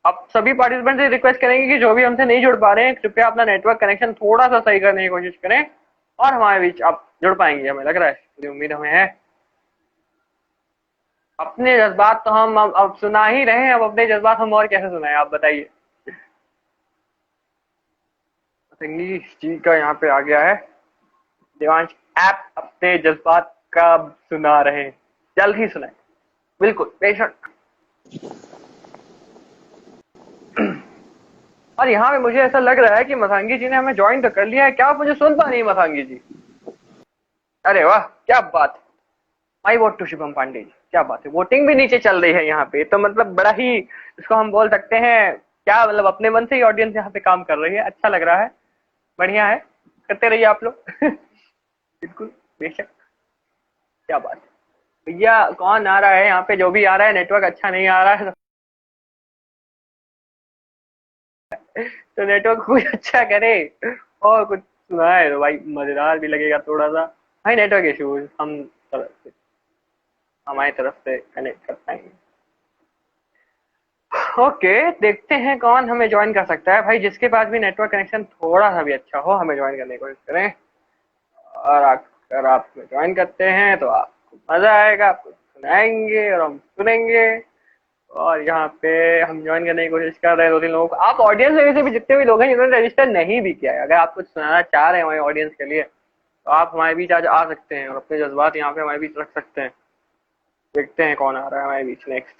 अब सभी पार्टिसिपेंट से रिक्वेस्ट करेंगे कि जो भी हमसे नहीं जुड़ पा रहे हैं, कृपया अपना नेटवर्क कनेक्शन थोड़ा सा सही करने की कोशिश करें और हमारे बीच आप जुड़ पाएंगे, हमें लग रहा है, पूरी उम्मीद हमें है। अपने जज्बात तो हम अब सुना ही रहे हैं, अब अपने जज्बात हम और कैसे सुनाएं, आप बताइए। संगी जी का यहाँ पे आ गया है। देवांश ऐप अपने जज्बात का सुना रहे हैं, जल्द ही सुनाए, बिल्कुल बेशक। और यहाँ पे मुझे ऐसा लग रहा है कि मथांगी जी ने हमें ज्वाइन तो कर लिया है। क्या आप मुझे सुन पा रही है मथांगी जी? अरे वाह, क्या बात। My vote to Shubham Pandey ji, क्या बात है। वोटिंग भी नीचे चल रही है यहाँ पे, तो मतलब बड़ा ही इसको हम बोल सकते हैं क्या, मतलब अपने मन से ही ऑडियंस यहाँ पे काम कर रही है। अच्छा लग रहा है, बढ़िया है, करते रहिए आप लोग बिल्कुल बेशक, क्या बात है। भैया कौन आ रहा है यहाँ पे? जो भी आ रहा है, नेटवर्क अच्छा नहीं आ रहा है तो नेटवर्क कुछ अच्छा करे और कुछ सुनाए तो भाई मजेदार भी लगेगा थोड़ा सा। भाई नेटवर्क इश्यूज हम तरफ से, हमारी तरफ से कनेक्ट कर पाएंगे। ओके, देखते हैं कौन हमें ज्वाइन कर सकता है। भाई जिसके पास भी नेटवर्क कनेक्शन थोड़ा सा भी अच्छा हो, हमें ज्वाइन करने की कोशिश करें। और अगर आप ज्वाइन करते हैं तो आपको मजा आएगा, आपको सुनाएंगे और हम सुनेंगे। और यहाँ पे हम ज्वाइन करने की कोशिश कर रहे हैं 2-3 लोगों को। आप ऑडियंस में से भी जितने भी लोग हैं जिन्होंने रजिस्टर नहीं भी किया है, अगर आप कुछ सुनाना चाह रहे हैं हमारे ऑडियंस के लिए, तो आप हमारे बीच आज आ सकते हैं और अपने जज्बात यहाँ पे हमारे बीच रख सकते हैं। देखते हैं कौन आ रहा है हमारे बीच next.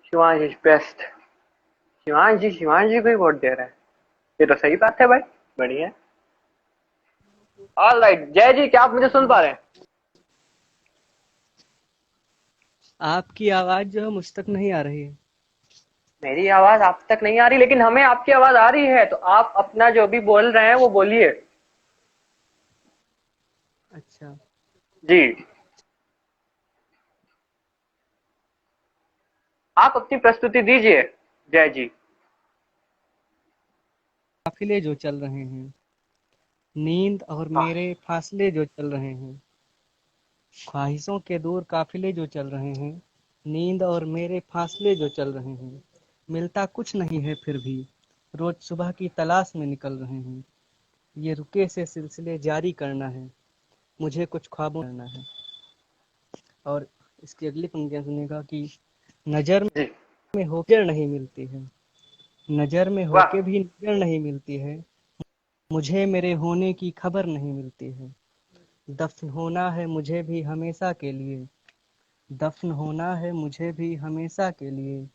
Shivansh is best. Shivansh ji को ही वोट दे रहे हैं, ये तो सही बात है भाई, बढ़िया। ऑल राइट, जय जी, क्या आप मुझे सुन पा रहे हैं? आपकी आवाज जो है मुझ तक नहीं आ रही है। मेरी आवाज आप तक नहीं आ रही, लेकिन हमें आपकी आवाज आ रही है। तो आप अपना जो भी बोल रहे हैं वो बोलिए। अच्छा जी, आप अपनी प्रस्तुति दीजिए जय जी। काफिले जो चल रहे हैं, नींद और मेरे फासले जो चल रहे हैं, ख्वाहिशों के दूर काफिले जो चल रहे हैं, नींद और मेरे फासले जो चल रहे हैं, मिलता कुछ नहीं है फिर भी रोज सुबह की तलाश में निकल रहे हैं। ये रुके से सिलसिले जारी करना है, मुझे कुछ ख्वाबों करना है। और इसकी अगली पंक्तियां सुनेगा कि नजर में होकर नहीं मिलती है, नजर में होके भी नजर नहीं मिलती है, मुझे मेरे होने की खबर नहीं मिलती है। दफन होना है मुझे भी हमेशा के लिए, दफन होना है मुझे भी हमेशा के लिए,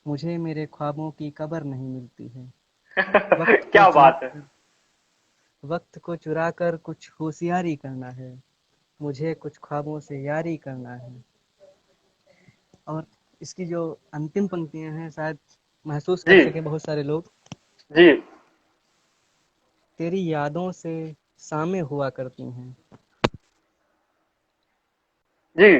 मुझे मेरे ख्वाबों की कबर नहीं मिलती है। क्या बात है। वक्त को चुरा कर कुछ होशियारी करना है, मुझे कुछ ख्वाबों से यारी करना है। और इसकी जो अंतिम पंक्तियां हैं शायद महसूस कर सके बहुत सारे लोग। जी, तेरी यादों से सामे हुआ करती हैं। जी,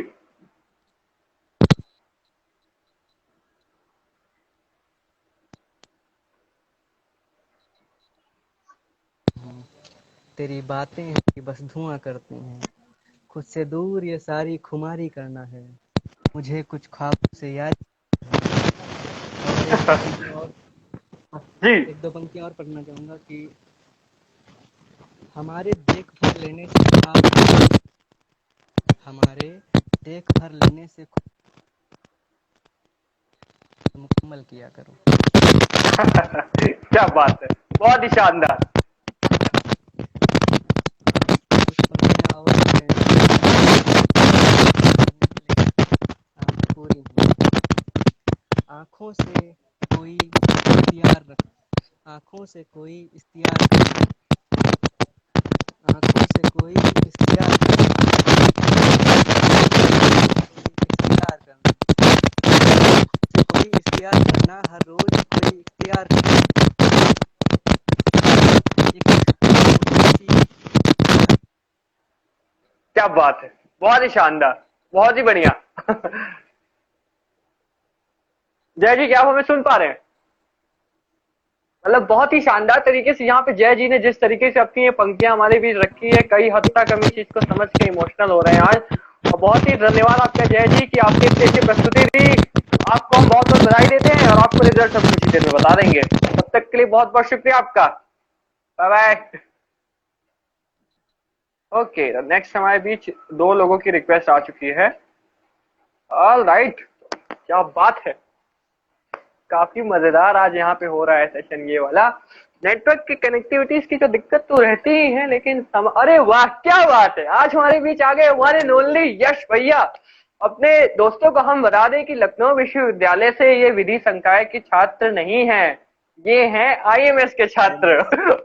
तेरी बातें हैं कि बस धुआं करती हैं, खुद से दूर ये सारी खुमारी करना है, मुझे कुछ ख्वाबों से याद जी, एक दो पंक्तियां और पढ़ना चाहूंगा कि हमारे देखभाल लेने से हमारे देखभाल लेने से मुकम्मल किया करो। क्या बात है, बहुत ही शानदार। कुछ पंक्तियां और हैं, पूरी हैं। आँखों से कोई इख्तियार रख, आँखों से कोई इख्तियार कर, आँखों से कोई इख्तियार कर, इख्तियार करना, से कोई इख्तियार करना, हर रोज कोई इख्तियार करना, क्या बात है, बहुत ही शानदार, बहुत ही बढ़िया। जय जी, क्या आप हमें सुन पा रहे हैं? मतलब बहुत ही शानदार तरीके से यहाँ पे जय जी ने जिस तरीके से अपनी ये पंक्तियां हमारे बीच रखी है, कई हद तक हम इस चीज को समझ के इमोशनल हो रहे हैं आज। और बहुत ही धन्यवाद आपका जय जी कि आपकी इतनी अच्छी प्रस्तुति दी। आपको हम बहुत बहुत बधाई देते हैं और आपको रिजल्ट हम कुछ ही देर में बता देंगे। तब तक के लिए बहुत बहुत शुक्रिया आपका। Bye bye. ओके, नेक्स्ट हमारे बीच दो लोगों की रिक्वेस्ट आ चुकी है। ऑल राइट, क्या बात है, काफी मजेदार आज यहाँ पे हो रहा है सेशन ये वाला। नेटवर्क की कनेक्टिविटीज की तो दिक्कत तो रहती ही है, लेकिन अरे वाह क्या बात है, आज हमारे बीच आ गए हमारे ओनली यश भैया। अपने दोस्तों को हम बता दें कि लखनऊ विश्वविद्यालय से ये विधि संकाय के छात्र नहीं है, ये हैं IMS के छात्र।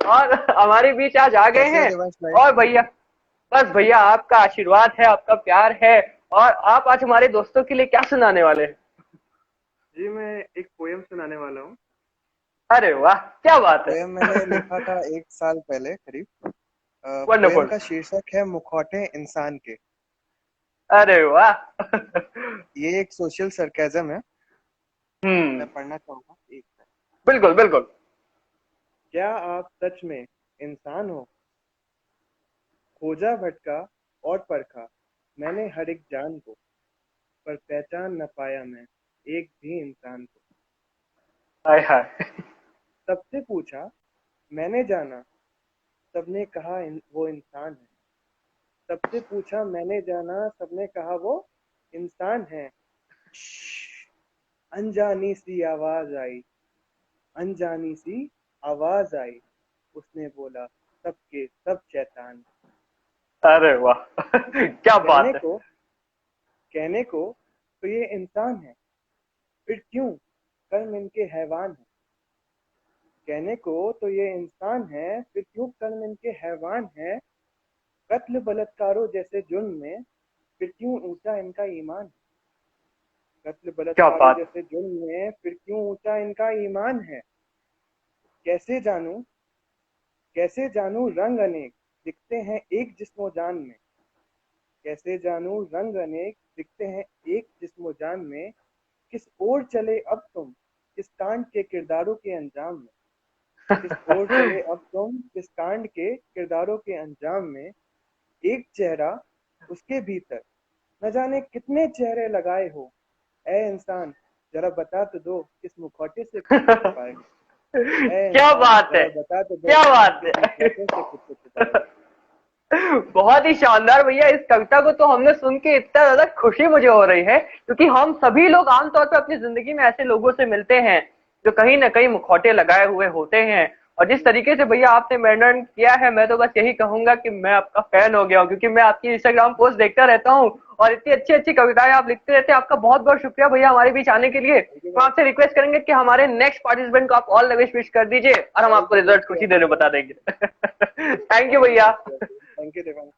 और हमारे बीच आज आ गए हैं। और भैया बस भैया आपका आशीर्वाद है, आपका प्यार है। और आप आज हमारे दोस्तों के लिए क्या सुनाने वाले हैं? जी, मैं एक पोयम सुनाने वाला हूँ। अरे वाह क्या बात है। पोयम मैंने लिखा था 1 साल पहले करीब। वंडरफुल। पोयम का शीर्षक है मुखौटे इंसान के। अरे वाह। ये एक सोशल सरकाज़म है। मैं पढ़ना चाहूंगा। एक बिल्कुल बिल्कुल। क्या आप सच में इंसान हो? खोजा भटका और परखा मैंने हर एक जान को, पर पहचान न पाया मैं एक भी इंसान को। हाय हाय। सबसे पूछा मैंने जाना, सबने कहा वो इंसान है। सबसे पूछा मैंने जाना, सबने कहा वो इंसान है। अनजानी सी आवाज आई, अनजानी सी आवाज आई, उसने बोला सबके सब शैतान। अरे वाह क्या बात है। कहने को तो ये इंसान है, फिर क्यों कर्म इनके हैवान है। कहने को तो ये इंसान है, फिर क्यों कर्म इनके हैवान है। कत्ल बलात्कारों जैसे जुर्म में, फिर क्यों ऊंचा इनका ईमान है। कत्ल बलात्कारों जैसे जुर्म में, फिर क्यों ऊंचा इनका ईमान है। कैसे जानूं रंग अनेक दिखते हैं एक जिस्मो जान में। कैसे जानूं रंग अनेक दिखते हैं एक जिस्मो जान में। किस ओर चले अब तुम किस कांड के किरदारों के अंजाम में। किस ओर चले अब तुम किस कांड के किरदारों के अंजाम में। एक चेहरा उसके भीतर न जाने कितने चेहरे लगाए हो। ए इंसान जरा बता तो दो किस मुखौटे से खुद को छुपाए हो। क्या बात है, बता तो दो क्या बात है। मुखौटे से खुद को छुपाए हो। बहुत ही शानदार भैया। इस कविता को तो हमने सुन के इतना ज्यादा खुशी मुझे हो रही है, क्योंकि हम सभी लोग आमतौर पर अपनी जिंदगी में ऐसे लोगों से मिलते हैं जो कहीं ना कहीं मुखौटे लगाए हुए होते हैं। और जिस तरीके से भैया आपने वर्णन किया है, मैं तो बस यही कहूंगा कि मैं आपका फैन हो गया हूँ, क्योंकि मैं आपकी इंस्टाग्राम पोस्ट देखता रहता हूँ और इतनी अच्छी अच्छी कविताएं आप लिखते रहते हैं। आपका बहुत बहुत शुक्रिया भैया हमारे बीच आने के लिए। तो आपसे रिक्वेस्ट करेंगे कि हमारे नेक्स्ट पार्टिसिपेंट को आप ऑल द बेस्ट विश कर दीजिए और हम आपको रिजल्ट कुछ ही देर में बता देंगे। थैंक यू भैया। Thank you Devang.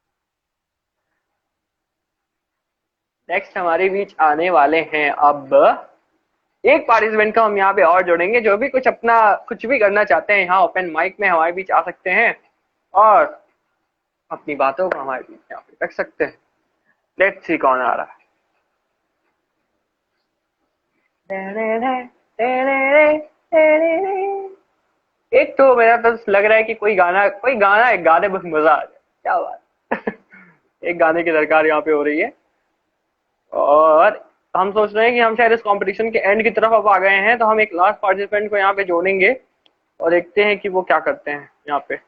नेक्स्ट हमारे बीच आने वाले हैं अब एक पार्टिसिपेंट को हम यहाँ पे और जोड़ेंगे, जो भी कुछ भी करना चाहते हैं यहाँ ओपन माइक में हमारे बीच आ सकते हैं और अपनी बातों को हमारे बीच यहाँ पे रख सकते हैं। लेट्स सी कौन आ रहा है। एक तो मेरा तो लग रहा है कि कोई गाना है, गाने बस मजा आ जाए। क्या बात। एक गाने की दरकार यहाँ पे हो रही है और हम सोच रहे हैं कि हम शायद इस कंपटीशन के एंड की तरफ अब आ गए हैं, तो हम एक लास्ट पार्टिसिपेंट को यहाँ पे जोड़ेंगे और देखते हैं कि वो क्या करते हैं यहाँ पे।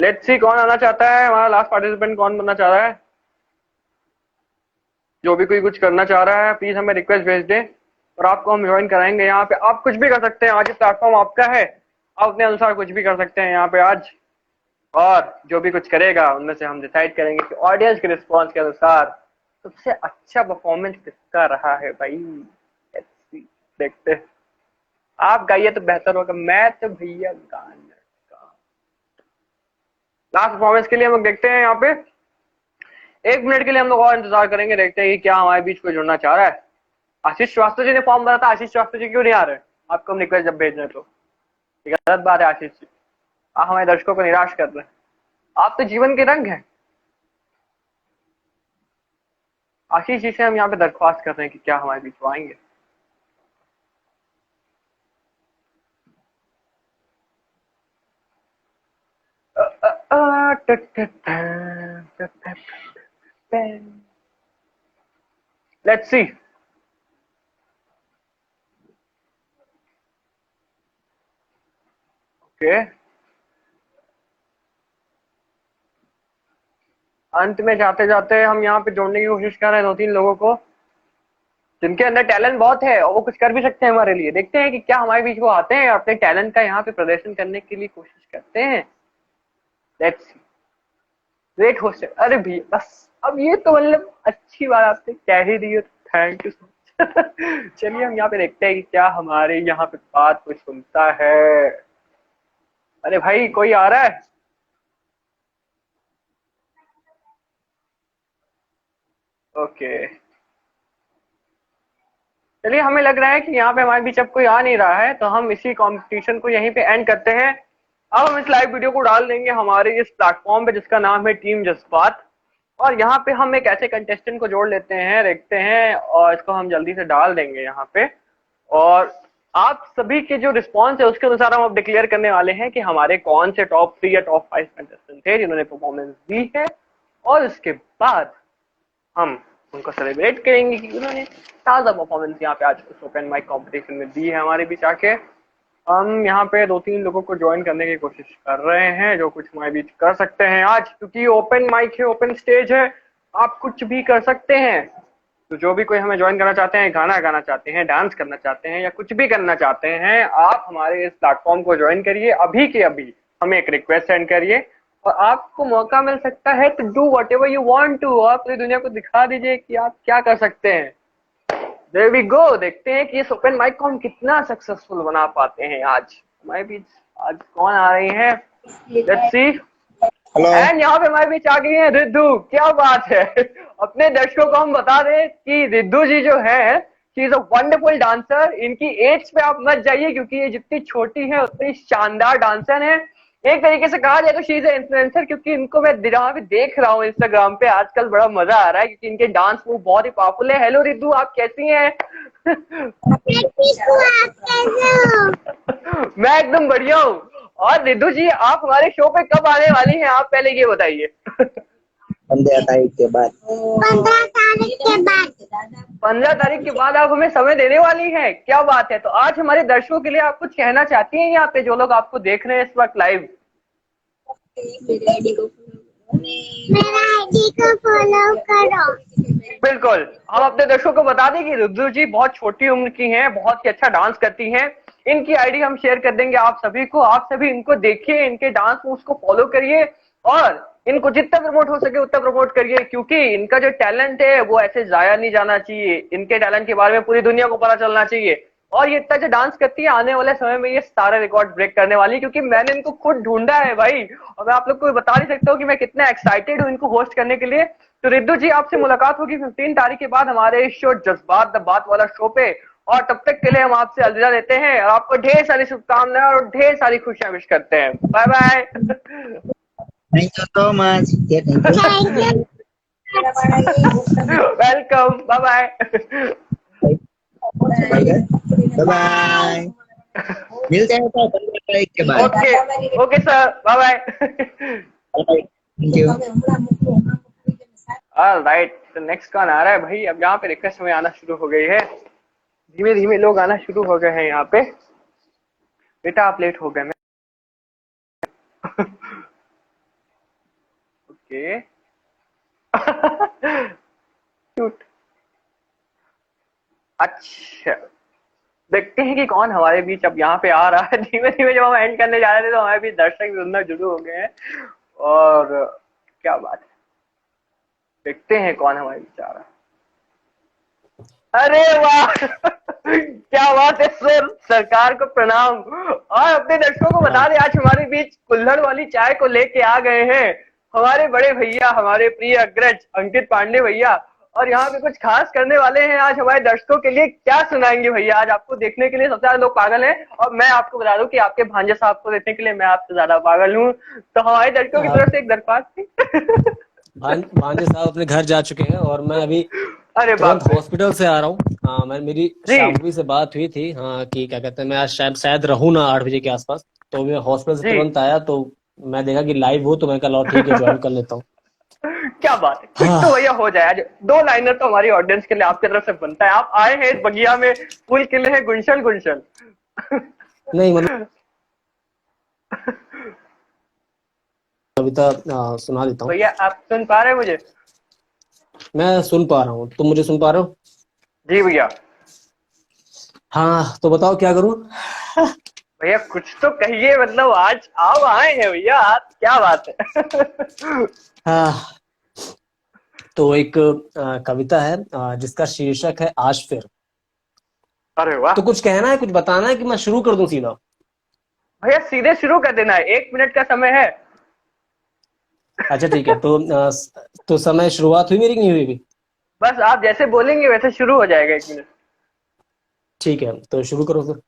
लेट्स सी कौन आना चाहता है, हमारा लास्ट पार्टिसिपेंट कौन बनना चाह रहा है। जो भी कोई कुछ करना चाह रहा है प्लीज हमें रिक्वेस्ट भेज दें और आपको हम ज्वाइन कराएंगे यहाँ पे। आप कुछ भी कर सकते हैं, आज ये प्लेटफॉर्म आपका है, आप अपने अनुसार कुछ भी कर सकते हैं यहाँ पे आज। और जो भी कुछ करेगा उनमें से हम डिसाइड करेंगे कि ऑडियंस के रिस्पॉन्स के अनुसार सबसे अच्छा परफॉर्मेंस किसका रहा है। भाई देखते हैं, आप गाइए तो बेहतर होगा, मैं तो भैया गाना का लास्ट परफॉर्मेंस के लिए हम लोग देखते हैं यहाँ पे 1 मिनट के लिए हम लोग और इंतजार करेंगे, देखते हैं कि क्या हमारे बीच कोई जुड़ना चाह रहा है। आशीष श्रीवास्तव जी ने फॉर्म भरा था, आशीष श्रीवास्तव जी क्यों नहीं आ रहे? आपको हम रिक्वेस्ट जब भेज रहे तो गलत बात है आशीष जी। आप हमारे दर्शकों को निराश कर रहे हैं। आप तो जीवन के रंग हैं। आशीष जी से हम यहाँ पे दरख्वास्त कर रहे हैं कि क्या हमारे बीच वो आएंगे। Let's see. ओके, अंत में जाते जाते हम यहाँ पे जोड़ने की कोशिश कर रहे हैं 2-3 लोगों को जिनके अंदर टैलेंट बहुत है और वो कुछ कर भी सकते हैं हमारे लिए। देखते हैं कि क्या हमारे बीच वो आते हैं और अपने टैलेंट का यहाँ पे प्रदर्शन करने के लिए कोशिश करते हैं। Let's see. Great host. अरे भैया बस अब ये तो मतलब अच्छी बात आपने कह ही दी है, थैंक यू सो मच। चलिए हम यहाँ पे देखते हैं कि क्या हमारे यहाँ पे बात कोई सुनता है। अरे भाई कोई आ रहा है? ओके, चलिए हमें लग रहा है कि यहाँ पे हमारे बीच अब कोई आ नहीं रहा है, तो हम इसी कंपटीशन को यहीं पे एंड करते हैं। अब हम इस लाइव वीडियो को डाल देंगे हमारे इस प्लेटफॉर्म पे जिसका नाम है टीम जज्बात, और यहाँ पे हम एक ऐसे कंटेस्टेंट को जोड़ लेते हैं, देखते हैं, और इसको हम जल्दी से डाल देंगे यहाँ पे। और आप सभी के जो रिस्पॉन्स है उसके अनुसार हम अब डिक्लेयर करने वाले हैं कि हमारे कौन से टॉप 3 या टॉप 5 कंटेस्टेंट थे जिन्होंने परफॉर्मेंस दी है, और उसके बाद हम उनको सेलिब्रेट करेंगे कि उन्होंने ताज़ा परफॉर्मेंस यहाँ पे आज उस ओपन माइक कंपटीशन में दी है हमारे बीच आके। हम यहाँ पे 2-3 लोगों को ज्वाइन करने की कोशिश कर रहे हैं जो कुछ हमारे बीच कर सकते हैं आज, क्योंकि ओपन माइक है, ओपन स्टेज है, आप कुछ भी कर सकते हैं। तो जो भी कोई हमें ज्वाइन करना चाहते हैं, गाना गाना चाहते हैं, डांस करना चाहते हैं या कुछ भी करना चाहते हैं, आप हमारे इस प्लेटफॉर्म को ज्वाइन करिए अभी के अभी। हमें एक रिक्वेस्ट सेंड करिए और आपको मौका मिल सकता है तो do whatever you want to. आप पूरी दुनिया को दिखा दीजिए कि आप क्या कर सकते हैं। There we go। देखते हैं कि इस ओपन माइक को हम कितना सक्सेसफुल बना पाते हैं। आज हमारे बीच आज कौन आ रही है, लेट्स सी। एंड यहाँ पे हमारे बीच आ गई है रिद्धू। क्या बात है। अपने दर्शकों को हम बता दें कि रिद्धू जी जो है, she is a wonderful dancer. इनकी एज पे आप मत जाइए क्योंकि ये जितनी छोटी है उतनी शानदार डांसर है। एक तरीके से कहा जाए तो शी इज इन्फ्लुएंसर, क्योंकि इनको मैं जहाँ भी देख रहा हूँ इंस्टाग्राम पे आजकल बड़ा मजा आ रहा है क्योंकि इनके डांस मूव बहुत ही पावरफुल है। हेलो रिद्धू, आप कैसी हैं? मैं एकदम बढ़िया हूँ। और रिद्धू जी आप हमारे शो पे कब आने वाली हैं, आप पहले ये बताइए। 15 तारीख के बाद। 15 तारीख के बाद आप हमें समय देने वाली हैं, क्या बात है। तो आज हमारे दर्शकों के लिए आप कुछ कहना चाहती हैं यहाँ पे जो लोग आपको देख रहे हैं इस वक्त लाइव? मेरा आईडी को फॉलो करो। बिल्कुल, हम अपने दर्शकों को बता दें कि रिद्धू जी बहुत छोटी उम्र की हैं, बहुत ही अच्छा डांस करती हैं। इनकी आईडी हम शेयर कर देंगे आप सभी को। आप सभी इनको देखिए, इनके डांस मूव्स को फॉलो करिए और इनको जितना प्रमोट हो सके उतना प्रमोट करिए, क्योंकि इनका जो टैलेंट है वो ऐसे जाया नहीं जाना चाहिए। इनके टैलेंट के बारे में पूरी दुनिया को पता चलना चाहिए। और ये इतना जो डांस करती है, आने वाले समय में ये सारे रिकॉर्ड ब्रेक करने वाली, क्योंकि मैंने इनको खुद ढूंढा है भाई। और मैं आप लोग को बता नहीं सकता हूँ कि मैं कितना एक्साइटेड हूँ इनको होस्ट करने के लिए। तो रिद्धू जी आपसे मुलाकात होगी 15 तारीख के बाद हमारे इस शो जज्बात द बात वाला शो पे। और तब तक के लिए हम आपसे अलविदा लेते हैं और आपको ढेर सारी शुभकामनाएं और ढेर सारी खुशियां विश करते हैं। Bye bye. Thank you so much. Welcome, bye bye. Bye bye. मिलते हैं 15 तारीख के बाद। Okay okay sir, bye bye. Thank you. All right, तो नेक्स्ट कौन आ रहा है भाई? अब यहाँ पे रिक्वेस्ट हमें आना शुरू हो गई है, धीमे धीमे लोग आना शुरू हो गए हैं यहाँ पे। बेटा आप लेट हो गए। मैं ओके क्यूट। अच्छा, देखते हैं कि कौन हमारे बीच अब यहाँ पे आ रहा है। धीमे धीमे जब हम एंड करने जा रहे थे तो हमारे बीच दर्शक भी अंदर जुड़े हो गए हैं और क्या बात है, देखते हैं कौन हमारे बीच आ रहा है। अरे वाह क्या बात है सर, सरकार को प्रणाम। और अपने दर्शकों को बता दें आज हमारे बीच कुल्हड़ वाली चाय को लेके आ गए हैं हमारे बड़े भैया, हमारे प्रिय अग्रज अंकित पांडे भैया। और यहाँ पे कुछ खास करने वाले हैं आज हमारे दर्शकों के लिए। क्या सुनाएंगे भैया? आज आपको देखने के लिए सबसे ज्यादा लोग पागल हैं, और मैं आपको बता दूं कि आपके भांजे साहब को देखने के लिए मैं आपसे ज्यादा पागल हूँ। तो हमारे दर्शकों की तरफ से एक दरख्वास्त थी। भांजे साहब अपने घर जा चुके हैं और मैं अभी अरे तुरंत बाप रे। हॉस्पिटल से आ रहा हूँ। हाँ, मेरी जी। शाम्भवी से बात हुई थी, हाँ, कि क्या कहते हैं मैं आज शायद रहूँ ना 8 बजे के आसपास, तो मैं हॉस्पिटल से जी। तुरंत आया तो मैं देखा कि लाइव हो, तो मैं कहा ठीक है ज्वाइन कर लेता हूँ। क्या बात है, कुछ तो भैया हो जाए आज। 2 लाइनर तो हमारी ऑडियंस के लिए आपकी तरफ से बनता है। आप आए हैं इस बगिया में, फूल खिले हैं गुलशन गुलशन। नहीं मतलब कविता सुना देता हूँ। भैया आप सुन पा रहे हैं मुझे? मैं सुन पा रहा हूँ, तुम मुझे सुन पा रहे हो? जी भैया। हाँ तो बताओ क्या करूँ? भैया कुछ तो कहिए, मतलब आज आप आए हैं भैया, आप क्या बात है। हाँ, तो एक कविता है जिसका शीर्षक है आज फिर। अरे वाह। तो कुछ कहना है, कुछ बताना है कि मैं शुरू कर दूं सीधा? भैया सीधे शुरू कर देना है, 1 मिनट का समय है। अच्छा ठीक है, तो समय शुरुआत हुई मेरी कि नहीं हुई अभी? बस आप जैसे बोलेंगे वैसे शुरू हो जाएगा 1 मिनट। ठीक है, तो शुरू करो फिर।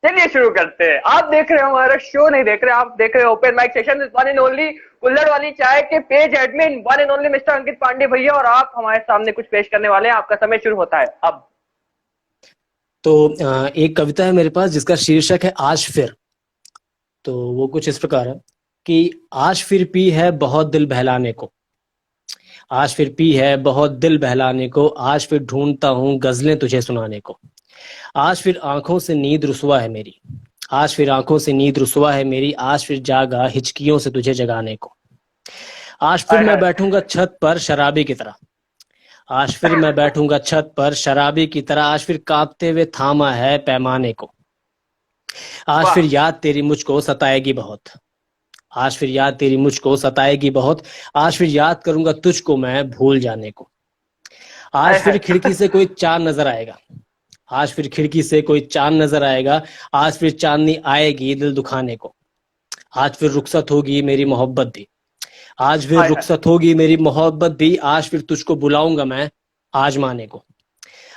चलिए शुरू करते हैं। आप देख रहे हो हमारा शो, नहीं देख रहे, आप देख रहे हो open mic session, one and only कुल्हड़ वाली चाय के page admin one and only mister Ankit Pandey भैया, और आप हमारे सामने कुछ पेश करने वाले हैं। आपका समय शुरू होता है अब। तो एक कविता है मेरे पास जिसका शीर्षक है आज फिर। तो वो कुछ इस प्रकार है कि आज फिर पी है बहुत दिल बहलाने को, आज फिर पी है बहुत दिल बहलाने को, आज फिर ढूंढता हूँ गजलें तुझे सुनाने को, आज फिर आंखों से नींद रुसवा है मेरी, आज फिर आंखों से नींद रुसवा है मेरी, आज फिर जागा हिचकियों से तुझे जगाने को, आज फिर मैं बैठूंगा छत पर शराबी की तरह, आज फिर मैं बैठूंगा छत पर शराबी की तरह, आज फिर कांपते हुए थामा है पैमाने को, आज फिर याद तेरी मुझको सताएगी बहुत, आज फिर याद तेरी मुझको सताएगी बहुत, आज फिर याद करूंगा तुझको मैं भूल जाने को, आज फिर खिड़की से कोई चांद नजर आएगा, आज फिर खिड़की से कोई चांद नजर आएगा, आज फिर चांदनी आएगी दिल दुखाने को, आज फिर रुखसत होगी मेरी मोहब्बत भी, आज फिर रुखसत होगी मेरी मोहब्बत भी, आज फिर तुझको बुलाऊंगा मैं आजमाने को,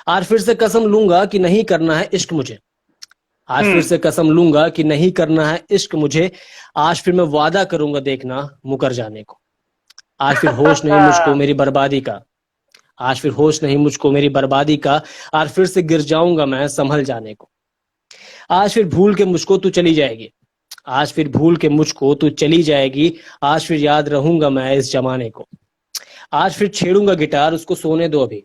आज फिर से कसम लूंगा कि नहीं करना है इश्क मुझे, आज फिर से कसम लूंगा कि नहीं करना है इश्क मुझे, आज फिर मैं वादा करूंगा देखना मुकर जाने को, आज फिर होश नहीं मुझको मेरी बर्बादी का, आज फिर होश नहीं मुझको मेरी बर्बादी का, आज फिर से गिर जाऊंगा मैं संभल जाने को, आज फिर भूल के मुझको तू चली जाएगी, आज फिर भूल के मुझको तू चली जाएगी, आज फिर याद रहूंगा मैं इस जमाने को, आज फिर छेड़ूंगा गिटार उसको सोने दो अभी,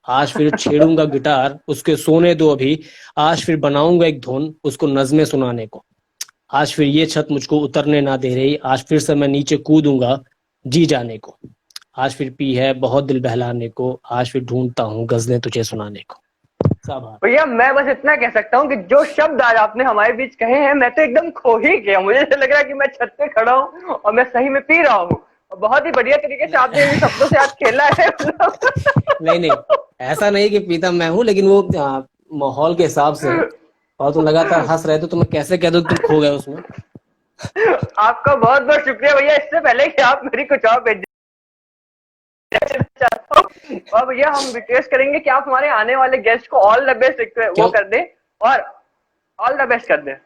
आज फिर छेड़ूंगा गिटार उसके सोने दो अभी, आज फिर बनाऊंगा एक धुन उसको नज़में सुनाने को, आज फिर ये छत मुझको उतरने ना दे रही, आज फिर से मैं नीचे कूदूंगा जी जाने को, आज फिर पी है बहुत दिल बहलाने को, आज फिर ढूंढता हूँ गजलें तुझे सुनाने को। भैया मैं बस इतना कह सकता हूँ कि जो शब्द आज आपने हमारे बीच कहे हैं, मैं तो एकदम खो ही गया। मुझे ऐसा लग रहा है कि मैं छत पे खड़ा हूँ और मैं सही में पी रहा हूँ। बहुत ही बढ़िया तरीके से आपने इन शब्दों से आज खेला है। नहीं ऐसा नहीं कि पीता मैं हूँ, लेकिन वो माहौल के हिसाब से, और तुम लगातार हंस रहे थे तो मैं कैसे कह दूं तुम खो गए उसमें। आपका बहुत बहुत शुक्रिया भैया। इससे पहले कि आप मेरी कुछ और भेज, और भैया हम रिक्वेस्ट करेंगे कि आप हमारे आने वाले गेस्ट को ऑल द बेस्ट वो कर दें, और ऑल द बेस्ट कर दें।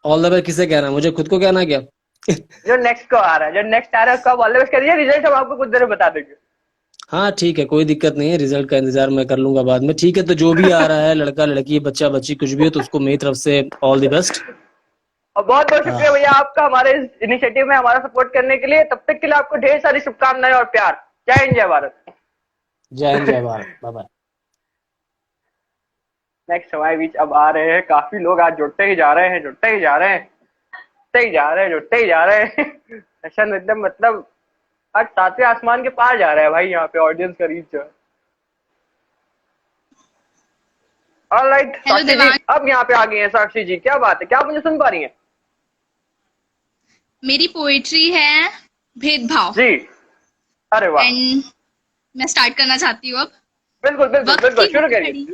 ऑल द बेस्ट किसे कहना, मुझे खुद को कहना क्या? जो नेक्स्ट को आ रहा है, जो नेक्स्ट आ रहा है उसको ऑल द बेस्ट कर दीजिए। रिजल्ट हम आपको कुछ देर में बता देंगे। हाँ ठीक है, कोई दिक्कत नहीं है, रिजल्ट का इंतजार मैं कर लूंगा बाद में। ठीक है, तो जो भी आ रहा है, लड़का लड़की बच्चा बच्ची कुछ भी हो, तो उसको मेरी तरफ से ऑल द बेस्ट। और बहुत बहुत शुक्रिया भैया आपका हमारे इस इनिशिएटिव में हमारा सपोर्ट करने के लिए। तब तक के लिए आपको ढेर सारी शुभकामनाएं और प्यार। जय हिंद, जय भारत। जय हिंद, जय भारत। Bye bye. नेक्स्ट हमारे बीच अब आ रहे हैं काफी लोग। आज जुड़ते ही जा रहे हैं, जुड़ते ही जा रहे हैं, जुड़ते ही जा रहे हैं, जुड़ते ही जा रहे हैं। सेशन एकदम मतलब आज 7वें आसमान के पार जा रहा है भाई। यहाँ पे ऑडियंस का रीच जो है। ऑलराइट साक्षी जी, अब यहाँ पे आ गई हैं साक्षी जी। क्या बात है, क्या आप मुझे सुन पा रही हैं? मेरी पोएट्री है भेदभाव जी। अरे वाह। एंड मैं स्टार्ट करना चाहती हूँ अब। बिल्कुल बिल्कुल बिल्कुल, शुरू करिए।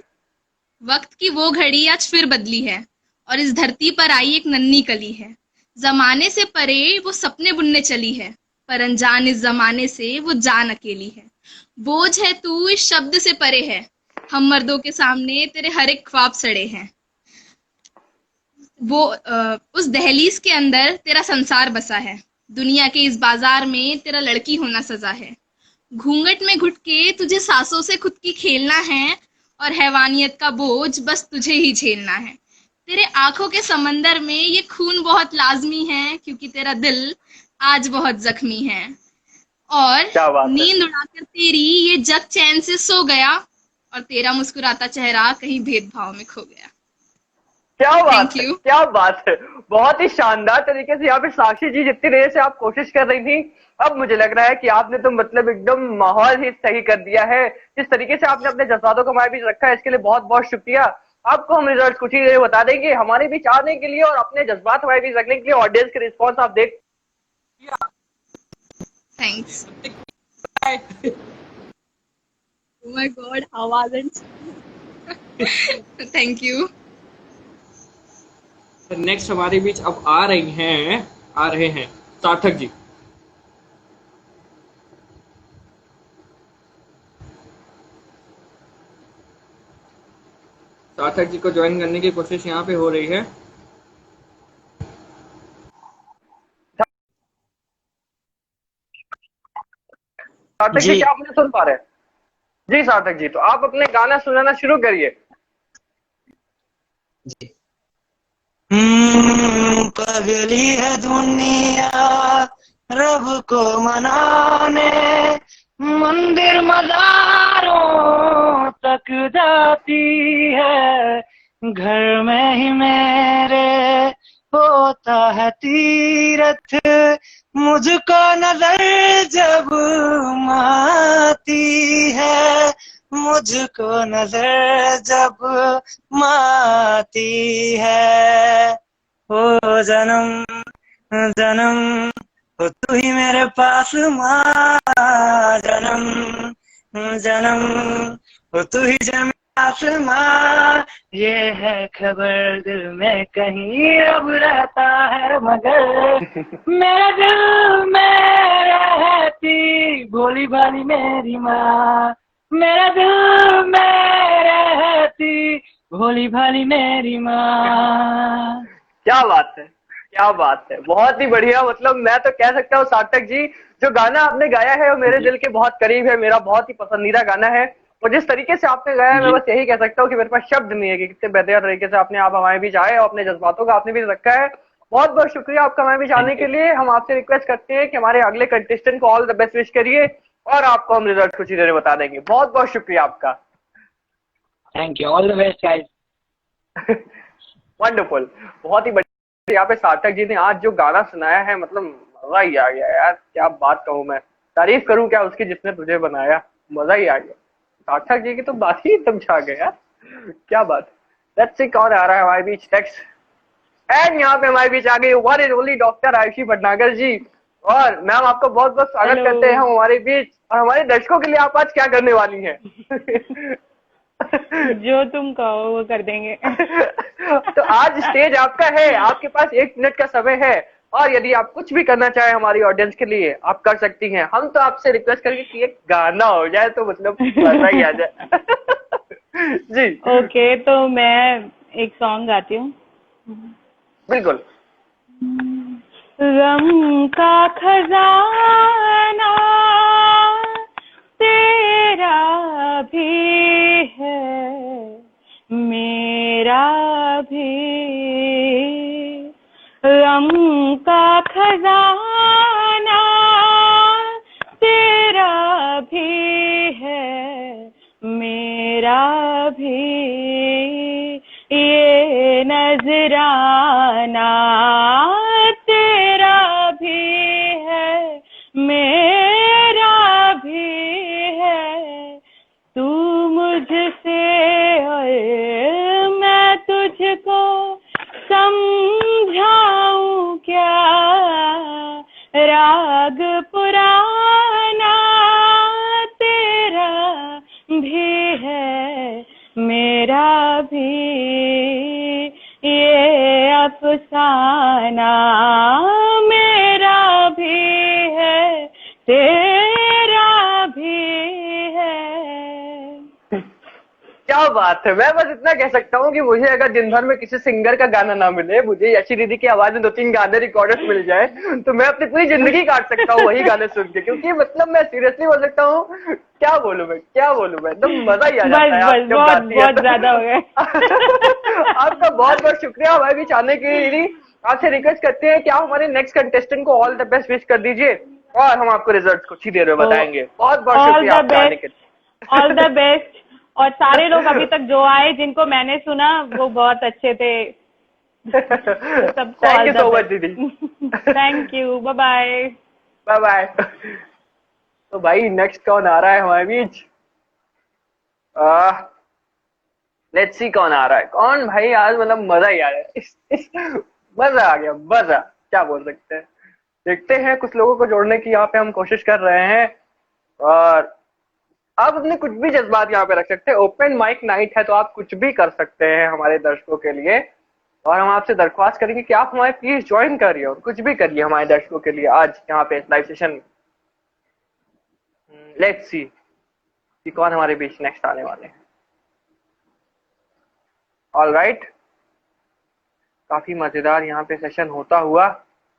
वक्त की वो घड़ी आज फिर बदली है और इस धरती पर आई एक नन्ही कली है। जमाने से परे वो सपने बुनने चली है, पर अनजान इस जमाने से वो जान अकेली है। बोझ है तू इस शब्द से परे है, हम मर्दों के सामने तेरे हर एक ख्वाब सड़े हैं। वो उस दहलीज के अंदर तेरा संसार बसा है, दुनिया के इस बाजार में तेरा लड़की होना सजा है। घूंघट में घुट के तुझे सांसों से खुद की खेलना है, और हैवानियत का बोझ बस तुझे ही झेलना है। तेरे आंखों के समंदर में ये खून बहुत लाजमी है, क्योंकि तेरा दिल आज बहुत जख्मी है। और क्या बात है। नींद उड़ाकर तेरी ये जग चैन से सो गया, और तेरा मुस्कुराता चेहरा कहीं भेदभाव में खो गया। क्या बात Thank है, you. क्या बात है। बहुत ही शानदार तरीके से यहाँ पे साक्षी जी जितनी देर से आप कोशिश कर रही थी, अब मुझे लग रहा है कि आपने तो मतलब एकदम माहौल ही सही कर दिया है। जिस तरीके से आपने अपने जज्बातों को हमारे बीच रखा है, इसके लिए बहुत बहुत शुक्रिया। आपको हम रिजल्ट कुछ ही देर में बता देंगे। हमारे बीच आने के लिए और अपने जज्बात हमारे बीच रखने के लिए ऑडियंस के रिस्पॉन्स आप देख। Thanks. Oh my God, how wasn't? Thank you. Next हमारे बीच अब आ रहे हैं सार्थक जी। सार्थक जी को ज्वाइन करने की कोशिश यहाँ पे हो रही है। सार्थक जी क्या आप मुझे सुन पा रहे हैं? जी सार्थक जी, तो आप अपने गाना सुनाना शुरू करिए। पगली है दुनिया रब को मनाने, मंदिर मज़ारों तक जाती है, घर में ही मेरे होता है तीरथ, मुझको नजर जब माती है, मुझको नजर जब माती है। ओ जन्म जन्म हो तू ही मेरे पास माँ, जन्म जन्म हो तू ही जन्म आसमां, ये है खबर दिल में कहीं अब रहता है मगर, मेरे दिल में रहती भोली भाली मेरी माँ, मेरा दिल में रहती भोली भाली मेरी माँ। क्या बात है, क्या बात है, बहुत ही बढ़िया। मतलब मैं तो कह सकता हूँ सार्थक जी, जो गाना आपने गाया है वो मेरे दिल के बहुत करीब है, मेरा बहुत ही पसंदीदा गाना है। और जिस तरीके से आपने गाया है, मैं बस यही कह सकता हूँ कि मेरे पास शब्द नहीं है कि कितने बेहतर तरीके से आपने आप हमारे बीच आए और अपने जज्बातों का आपने भी रखा है। बहुत बहुत शुक्रिया आपका हमारे बीच आने के लिए। हम आपसे रिक्वेस्ट करते हैं कि हमारे अगले कंटेस्टेंट को ऑल द बेस्ट विश करिए और आपको हम रिजल्ट कुछ ही देर में बता देंगे। बहुत बहुत शुक्रिया आपका। Thank you, all the best guys. Wonderful, बहुत ही बढ़िया। यहाँ पे सार्थक जी ने आज जो गाना सुनाया है, मतलब मजा ही आ गया यार। क्या बात कहूँ मैं, तारीफ करूँ क्या उसकी जिसने तुझे बनाया, मजा ही आ गया। सार्थक जी की तो बात ही एकदम छा गया यार, क्या बात। लेट्स सी कौन आ रहा है हमारे बीच नेक्स्ट। एंड यहाँ पे हमारे बीच आ गई one and only doctor Aayushi Bhatnagar ji. और मैम आपका बहुत बहुत स्वागत करते हैं हम हमारे बीच। और हमारे दर्शकों के लिए आप आज क्या करने वाली हैं? जो तुम कहो वो कर देंगे। तो आज स्टेज आपका है, आपके पास 1 मिनट का समय है, और यदि आप कुछ भी करना चाहें हमारी ऑडियंस के लिए आप कर सकती हैं। हम तो आपसे रिक्वेस्ट करेंगे कि एक गाना हो जाए तो मतलब मजा ही आ जाए। जी ओके, तो मैं एक सॉन्ग गाती हूँ। बिल्कुल। गम का खजाना तेरा भी है मेरा भी, गम का खजाना तेरा भी है मेरा भी, ये नजराना तेरा भी है मेरा भी है, तू मुझसे और मैं तुझको समझाऊं क्या, राग पुराना तेरा भी है मेरा भी, ये अफसाना मेरा भी है तेरा भी क्या बात है। मैं बस इतना कह सकता हूँ कि मुझे अगर दिन भर में किसी सिंगर का गाना ना मिले, मुझे यशी दीदी की आवाज में 2-3 गाने रिकॉर्डर्स मिल जाए, तो मैं अपनी पूरी जिंदगी काट सकता हूँ वही गाने सुन के। क्योंकि मतलब मैं सीरियसली बोल सकता हूँ, क्या बोलूं मैं, एकदम मजा ही आ जाता है आप जब गाती है बहुत ज्यादा हो गए। आपका बहुत बहुत शुक्रिया हमारे बीच आने के लिए दीदी। आपसे रिक्वेस्ट करते हैं कि आप हमारे नेक्स्ट कंटेस्टेंट को ऑल द बेस्ट विश कर दीजिए, और हम आपको रिजल्ट कुछ ही देर में बताएंगे। बहुत बहुत शुक्रिया आपका आने के लिए। All the best. और सारे लोग अभी तक जो आए, जिनको मैंने सुना, वो बहुत अच्छे थे। सबको थैंक यू सो मच दीदी। Thank you, bye bye. Bye bye. तो भाई नेक्स्ट कौन आ रहा है हमारे बीच? लेट्स सी कौन आ रहा है। कौन भाई, आज मतलब मजा ही आ रहा है। मजा आ गया, मजा, क्या बोल सकते हैं। देखते हैं, कुछ लोगों को जोड़ने की यहाँ पे हम कोशिश कर रहे हैं, और आप अपने कुछ भी जज्बात यहाँ पे रख सकते हैं। ओपन माइक नाइट है, तो आप कुछ भी कर सकते हैं हमारे दर्शकों के लिए, और हम आपसे दरख्वास्त करेंगे कि आप हमारे प्लीज ज्वाइन करिए और कुछ भी करिए हमारे दर्शकों के लिए आज यहाँ पे लाइव सेशन में। लेट्स सी कि कौन हमारे बीच नेक्स्ट आने वाले हैं। ऑलराइट, काफी मजेदार यहाँ पे सेशन होता हुआ,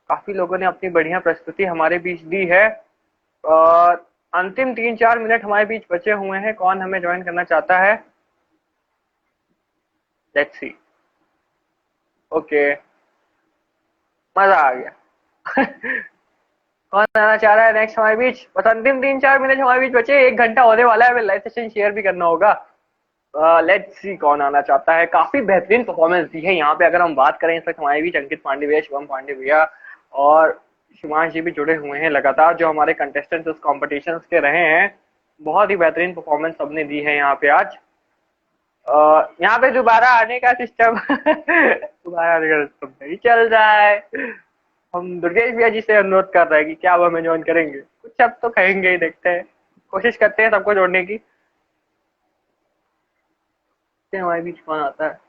काफी लोगों ने अपनी बढ़िया प्रस्तुति हमारे बीच दी है, और अंतिम 3-4 मिनट हमारे बीच बचे हुए हैं। कौन हमें ज्वाइन करना चाहता है? Let's see. ओके, मजा आ गया। कौन आना चाह रहा है नेक्स्ट हमारे बीच? बस अंतिम 3-4 मिनट हमारे बीच बचे, 1 घंटा होने वाला है, हमें लाइव सेशन शेयर भी करना होगा। लेट्स सी कौन आना चाहता है। काफी बेहतरीन परफॉर्मेंस दी है यहाँ पे। अगर हम बात करें, इस वक्त हमारे बीच अंकित पांडे भैया, शिवम पांडे भैया और शिवांश जी भी जुड़े हुए हैं। लगातार जो हमारे कंटेस्टेंट्स उस कॉम्पिटिशन के रहे हैं, बहुत ही बेहतरीन परफॉर्मेंस सबने दी है यहाँ पे आज। यहाँ पे दोबारा आने का सिस्टम दोबारा आने का सिस्टम नहीं चल रहा है। हम दुर्गेश भैया जी से अनुरोध कर रहे हैं कि क्या अब हमें ज्वाइन करेंगे? कुछ अब तो कहेंगे ही, देखते हैं, कोशिश करते हैं सबको जोड़ने की। हमारे बीच कौन आता है?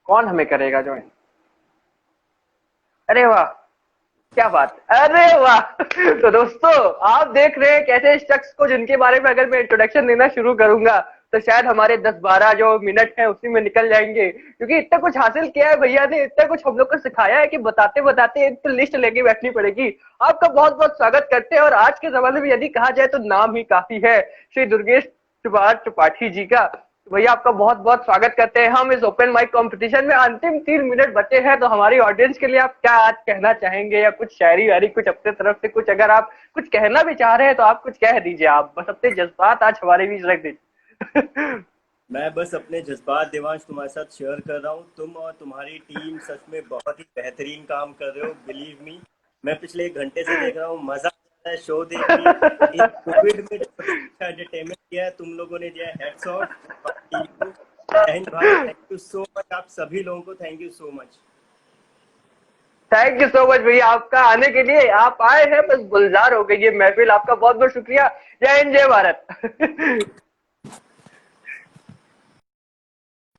कौन हमें करेगा ज्वाइन? अरे वाह, क्या बात, अरे वाह। तो दोस्तों, आप देख रहे हैं कैसे इस शख्स को, जिनके बारे में अगर मैं इंट्रोडक्शन देना शुरू करूंगा तो शायद हमारे 10-12 जो मिनट हैं उसी में निकल जाएंगे, क्योंकि इतना कुछ हासिल किया है भैया ने, इतना कुछ हम लोग को सिखाया है कि बताते बताते एक तो लिस्ट लेके बैठनी पड़ेगी। आपका बहुत बहुत स्वागत करते हैं। और आज के जमाने में यदि कहा जाए तो नाम ही काफी है श्री दुर्गेश त्रिपाठी जी का। भैया आपका बहुत बहुत स्वागत करते हैं हम इस ओपन माइक कंपटीशन में। अंतिम 3 मिनट बचे हैं, तो हमारी ऑडियंस के लिए आप क्या आज कहना चाहेंगे, या कुछ शायरी वायरी, कुछ अपने तरफ से कुछ, अगर आप कुछ कहना भी चाह रहे हैं तो आप कुछ कह दीजिए। आप बस अपने जज्बात आज हमारे बीच रख दीजिए। मैं बस अपने जज्बात देवांश तुम्हारे साथ शेयर कर रहा हूँ। तुम और तुम्हारी टीम सच में बहुत ही बेहतरीन काम कर रहे हो, बिलीव मी। मैं पिछले 1 घंटे से देख रहा हूँ, मजा आता है शो देखने। इस कोविड में एंटरटेनमेंट किया है तुम लोगों ने, दिया है। Hats off. Thank you so much, आप सभी लोगों को thank you so much. Thank you so much भैया आपका आने के लिए। आप आए हैं, बस गुलजार हो गई ये महफिल। आपका बहुत बहुत शुक्रिया। जय हिंद, जय भारत।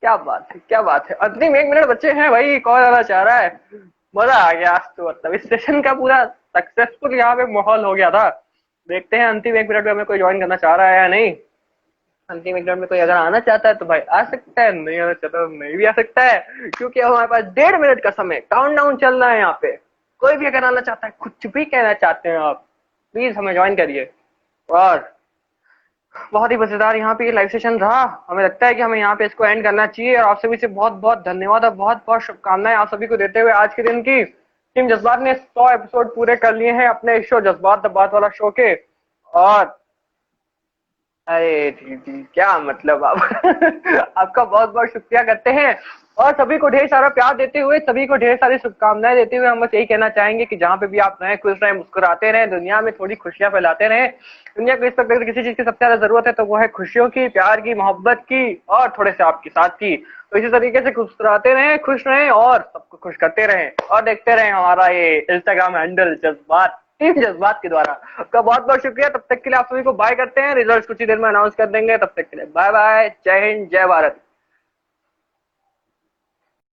क्या बात है, क्या बात है। अंतिम 1 मिनट बच्चे हैं भाई, कौन आना चाह रहा है? मजा आ गया आज तो, मतलब इस सेशन का पूरा सक्सेसफुल यहाँ पे माहौल हो गया था। देखते हैं अंतिम 1 मिनट में हमें कोई ज्वाइन करना चाह रहा है या नहीं। अंतिम 1 मिनट में कोई अगर आना चाहता है तो भाई आ सकता है, नहीं आना चाहता तो नहीं भी आ सकता है, क्योंकि हमारे पास 1.5 मिनट का समय, काउंटडाउन चल रहा है यहाँ पे। कोई भी अगर आना चाहता है, कुछ भी कहना चाहते हैं आप, प्लीज हमें ज्वाइन करिए। और बहुत ही मजेदार यहाँ पे ये लाइव सेशन रहा। हमें लगता है कि हमें यहाँ पे इसको एंड करना चाहिए, और आप सभी से बहुत बहुत धन्यवाद और बहुत बहुत शुभकामनाएं आप सभी को देते हुए आज के दिन की। टीम जज्बात ने 100 एपिसोड पूरे कर लिए हैं अपने इस शो जज्बात द बात वाला शो के। और अरे दीदी, क्या मतलब आप आपका बहुत बहुत शुक्रिया करते हैं, और सभी को ढेर सारा प्यार देते हुए, सभी को ढेर सारी शुभकामनाएं देते हुए हम बस यही कहना चाहेंगे कि जहाँ पे भी आप रहें, खुश रहें, मुस्कुराते रहें, दुनिया में थोड़ी खुशियां फैलाते रहें। दुनिया को इस वक्त अगर किसी चीज की सबसे ज्यादा जरूरत है तो वो है खुशियों की, प्यार की, मोहब्बत की, और थोड़े से आपके साथ की। तो इसी तरीके से मुस्कुराते रहें, खुश रहें, और सबको खुश करते रहें, और देखते रहें हमारा ये इंस्टाग्राम हैंडल जज्बात, टीम जज्बात के द्वारा। आपका बहुत बहुत शुक्रिया। तब तक के लिए आप सभी को बाय करते हैं। रिजल्ट कुछ ही देर में अनाउंस कर देंगे। तब तक के लिए बाय बाय। जय हिंद, जय भारत।